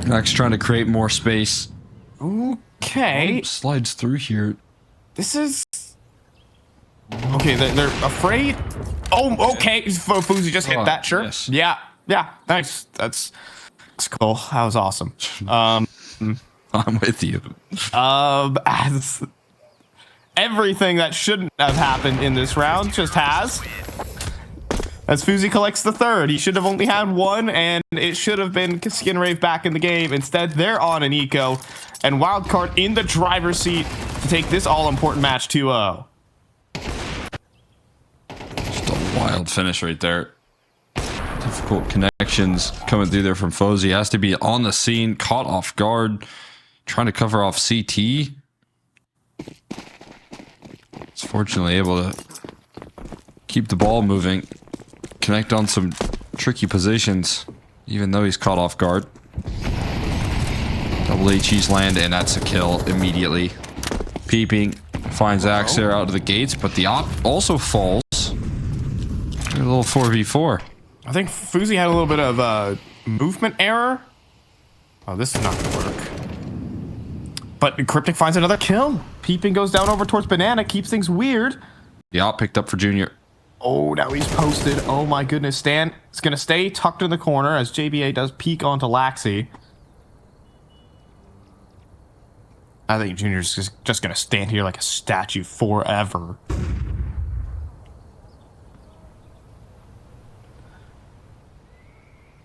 Max trying to create more space. Okay. Slides through here. This is... Okay, they're afraid. Oh, okay. Fuzi just hit that, sure. Yes. Yeah, nice. That's cool. That was awesome. I'm with you. As everything that shouldn't have happened in this round just has. As Fuzi collects the third, he should have only had one, and it should have been Skin Rave back in the game. Instead, they're on an eco, and Wildcard in the driver's seat to take this all-important match 2-0. Just a wild finish right there. Difficult connections coming through there from Fozy. Has to be on the scene, caught off guard, trying to cover off CT. He's fortunately able to keep the ball moving, connect on some tricky positions, even though he's caught off guard. Double HE's land, and that's a kill immediately. Peeping, finds Axe there out of the gates, but the op also falls. A little 4v4. I think Fuzi had a little bit of movement error. Oh, this is not going to work. But Cryptic finds another kill. Peeping goes down over towards Banana, keeps things weird. The op picked up for Junior. Oh, now he's posted. Oh my goodness. Stan is going to stay tucked in the corner as JBA does peek onto Laxi. I think Junior's just going to stand here like a statue forever.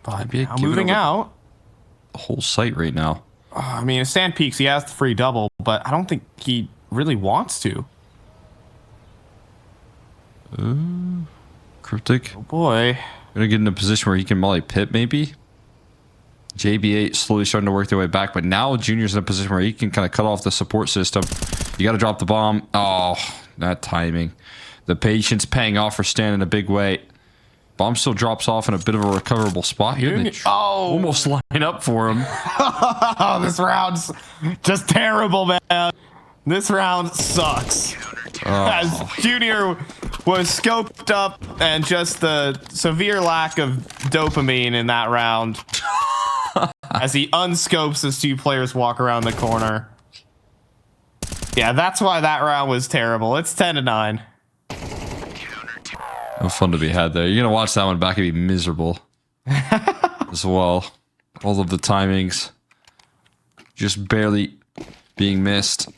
But now moving out. The whole site right now. I mean, if Stan peeks, he has the free double, but I don't think he really wants to. Cryptic. Oh boy. Gonna get in a position where he can molly pit, maybe. JB8 slowly starting to work their way back, but now Junior's in a position where he can kind of cut off the support system. You got to drop the bomb. Oh, that timing. The patience paying off for Stan in a big way. Bomb still drops off in a bit of a recoverable spot here. They almost line up for him. Oh, this round's just terrible, man. This round sucks. As Junior was scoped up, and just the severe lack of dopamine in that round. As he unscopes as two players walk around the corner. Yeah, that's why that round was terrible. It's 10-9. No fun to be had there. You're gonna watch that one back and be miserable as well. All of the timings just barely being missed.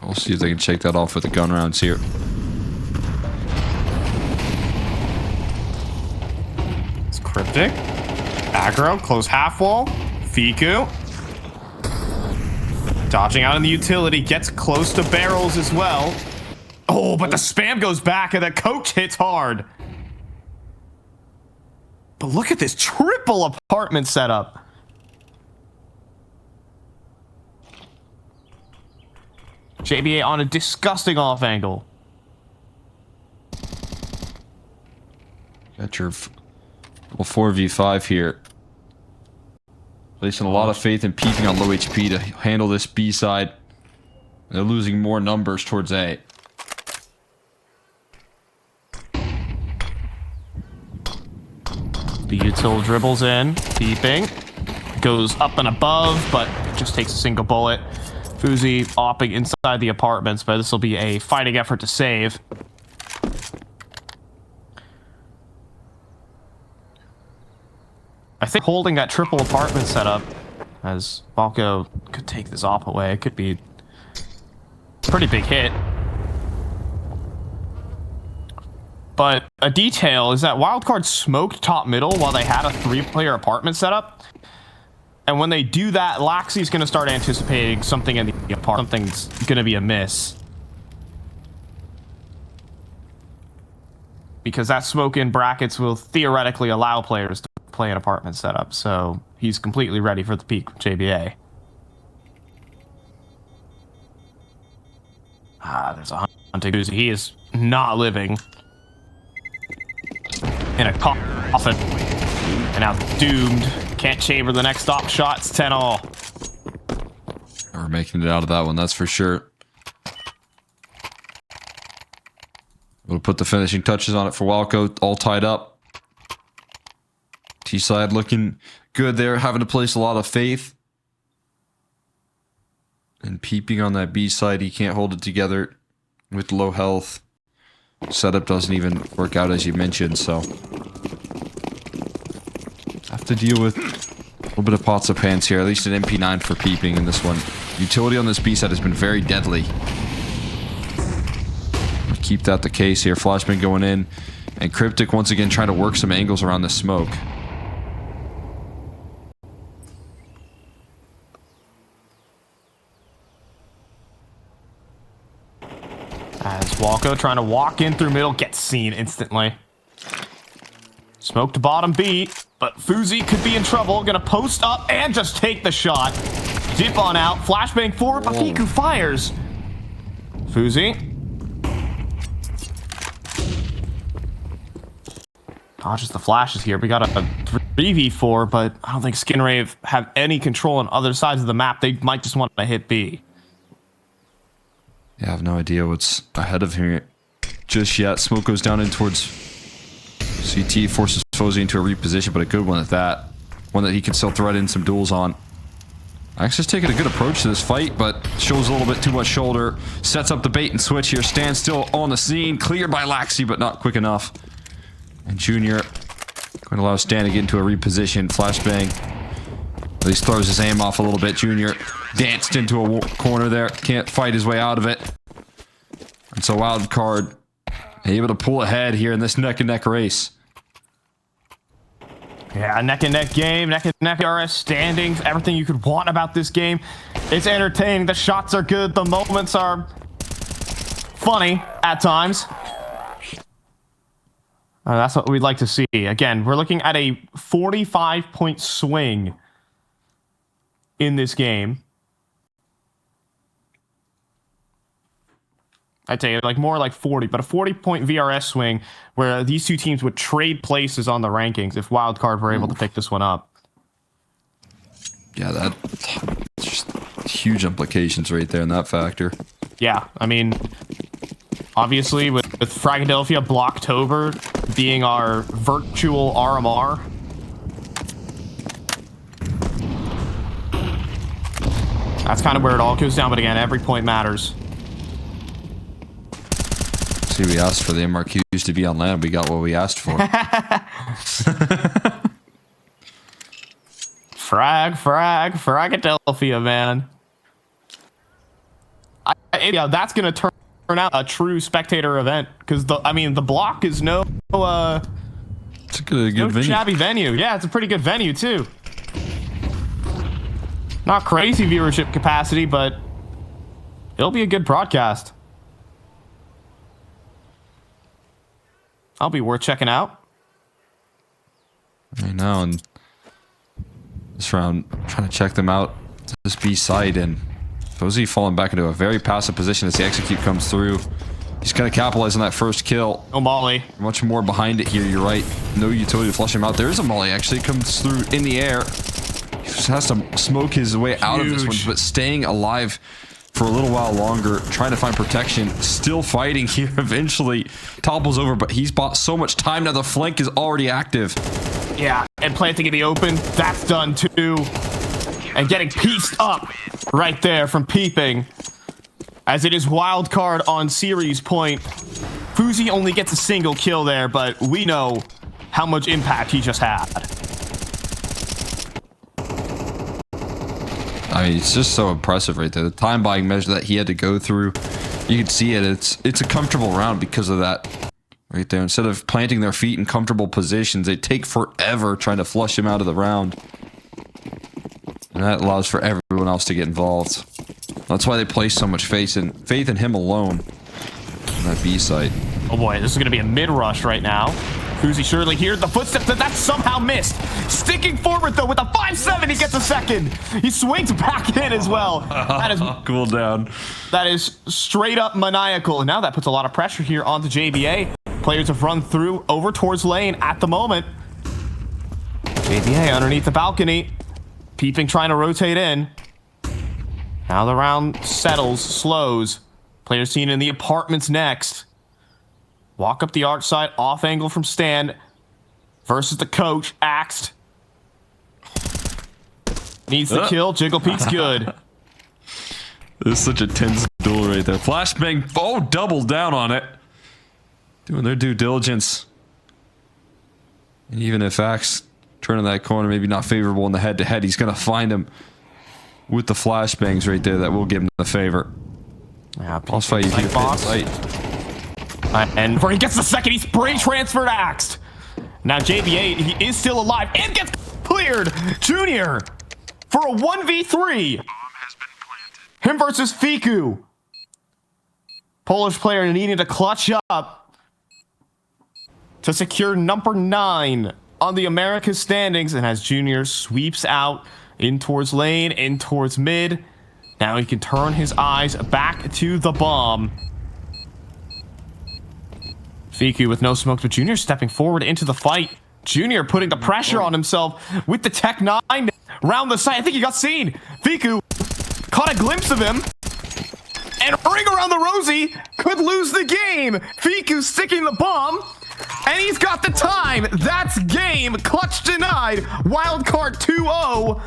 We'll see if they can shake that off with the gun rounds here. It's Cryptic. Aggro, close half wall. Fiku. Dodging out in the utility, gets close to barrels as well. Oh, but the spam goes back and the coach hits hard. But look at this triple apartment setup. JBA on a disgusting off angle. Got your little 4v5 here. Placing a lot of faith in peeping on low HP to handle this B side. They're losing more numbers towards A. The util dribbles in, peeping. Goes up and above, but just takes a single bullet. Fuzi opping inside the apartments, but this will be a fighting effort to save. I think holding that triple apartment setup, as Balco could take this op away, it could be a pretty big hit. But a detail is that Wildcard smoked top middle while they had a 3-player apartment setup. And when they do that, Laxey's going to start anticipating something in the apartment. Something's going to be amiss. Because that smoke in brackets will theoretically allow players to play an apartment setup. So he's completely ready for the peak with JBA. There's a hunting. He is not living in a coffin. And now doomed. Can't chamber the next stop shot. It's 10-all. We're making it out of that one, that's for sure. We'll put the finishing touches on it for Walco. All tied up. T-side looking good there. Having to place a lot of faith. And peeping on that B side. He can't hold it together with low health. Setup doesn't even work out as you mentioned, so have to deal with a little bit of pots of pants here. At least an MP9 for peeping in this one. Utility on this B side has been very deadly. Keep that the case here. Flashbang going in, and Cryptic once again trying to work some angles around the smoke. As Walco trying to walk in through middle, gets seen instantly. Smoke to bottom B, but Fuzi could be in trouble. Gonna post up and just take the shot. Dip on out, flashbang forward, but Piku fires. Fuzi dodges the flashes here. We got a 3v4, but I don't think Skinrave have any control on other sides of the map. They might just want to hit B. Yeah, I have no idea what's ahead of him just yet. Smoke goes down in towards CT, forces Fuzi into a reposition, but a good one at that. One that he can still thread in some duels on. Axis taking a good approach to this fight, but shows a little bit too much shoulder. Sets up the bait and switch here. Stands still on the scene. Cleared by Laxey, but not quick enough. And Junior going to allow Stan to get into a reposition. Flashbang. At least throws his aim off a little bit. Junior danced into a corner there. Can't fight his way out of it. And so Wildcard able to pull ahead here in this neck-and-neck race. Yeah, neck-and-neck game, neck-and-neck RS standings, everything you could want about this game. It's entertaining. The shots are good. The moments are funny at times. That's what we'd like to see. Again, we're looking at a 45-point swing in this game. I'd say like more like 40, but a 40-point VRS swing where these two teams would trade places on the rankings if Wildcard were able to pick this one up. Yeah, that's just huge implications right there in that factor. Yeah, I mean, obviously with Fragadelphia Blocktober being our virtual RMR, that's kind of where it all goes down, but again, every point matters. See, we asked for the MRQs to be on land. We got what we asked for. Fragadelphia, man. Yeah, that's gonna turn out a true spectator event because the block is no it's a good venue. Shabby venue. Yeah, it's a pretty good venue too. Not crazy viewership capacity, but it'll be a good broadcast. I'll be worth checking out. I know, and this round, trying to check them out to this B side, and Fuzi falling back into a very passive position as the execute comes through. He's going to capitalize on that first kill. Oh, Molly. Much more behind it here, you're right. No utility to flush him out. There's a Molly, actually, comes through in the air. He just has to smoke his way out of this one, but staying alive for a little while longer, trying to find protection, still fighting here, eventually topples over, but he's bought so much time now. The flank is already active. Yeah, and planting in the open, that's done too. And getting pieced up right there from peeping. As it is Wildcard on series point. Fuzi only gets a single kill there, but we know how much impact he just had. I mean, it's just so impressive right there. The time buying measure that he had to go through, you can see it. It's a comfortable round because of that right there. Instead of planting their feet in comfortable positions, they take forever trying to flush him out of the round. And that allows for everyone else to get involved. That's why they place so much faith in him alone on that B site. Oh boy, this is going to be a mid-rush right now. Fuzi surely hears the footsteps, that's somehow missed. Sticking forward, though, with a 5-7, he gets a second. He swings back in as well. That is cool down. That is straight up maniacal. And now that puts a lot of pressure here onto JBA. Players have run through over towards lane at the moment. JBA underneath the balcony. Peeping, trying to rotate in. Now the round settles, slows. Players seen in the apartments next. Walk up the arch side, off angle from Stan. Versus the coach, Axed. Needs the kill, Jiggle Peek's good. This is such a tense duel right there. Flashbang, oh, double down on it. Doing their due diligence. And even if Axe turning that corner, maybe not favorable in the head-to-head, he's going to find him with the flashbangs right there that will give him the favor. Yeah, Boss fight, you keep it. And before he gets the second, he's spray transferred Axed. Now JBA, he is still alive and gets cleared. Junior for a 1v3. Him versus Fiku. Polish player needing to clutch up to secure number 9 on the Americas standings. And as Junior sweeps out in towards lane, in towards mid, now he can turn his eyes back to the bomb. Fiku with no smoke, but Junior stepping forward into the fight. Junior putting the pressure on himself with the Tech 9 round the site. I think he got seen. Fiku caught a glimpse of him. And ring around the rosy could lose the game. Fiku sticking the bomb. And he's got the time. That's game. Clutch denied. Wildcard 2-0.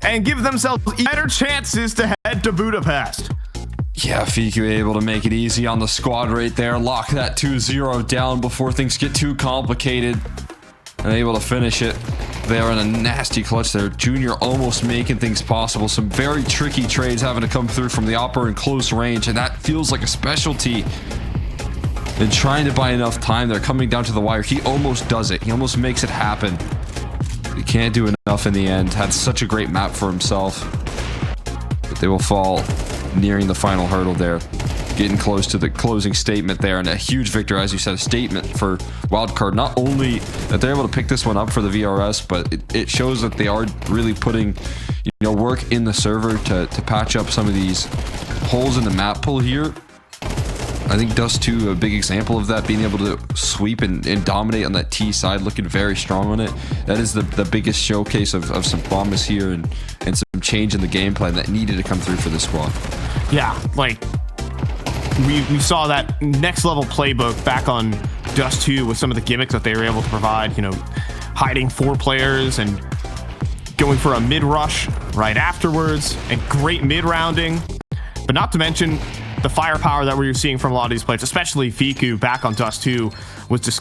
And give themselves better chances to head to Budapest. Yeah, Fiku able to make it easy on the squad right there. Lock that 2-0 down before things get too complicated. And able to finish it. They are in a nasty clutch there. Junior almost making things possible. Some very tricky trades having to come through from the Opera in close range. And that feels like a specialty. And trying to buy enough time. They're coming down to the wire. He almost does it. He almost makes it happen. He can't do enough in the end. Had such a great map for himself. But they will fall nearing the final hurdle there. Getting close to the closing statement there. And a huge victory, as you said, a statement for Wildcard. Not only that they're able to pick this one up for the VRS, but it shows that they are really putting, work in the server to patch up some of these holes in the map pool here. I think Dust 2, a big example of that, being able to sweep and dominate on that T side, looking very strong on it. That is the biggest showcase of some promise here and some change in the game plan that needed to come through for this squad. Yeah, like we saw that next level playbook back on Dust 2 with some of the gimmicks that they were able to provide, hiding 4 players and going for a mid rush right afterwards and great mid rounding. But not to mention the firepower that we were seeing from a lot of these players, especially Fiku back on Dust 2, was disgusting.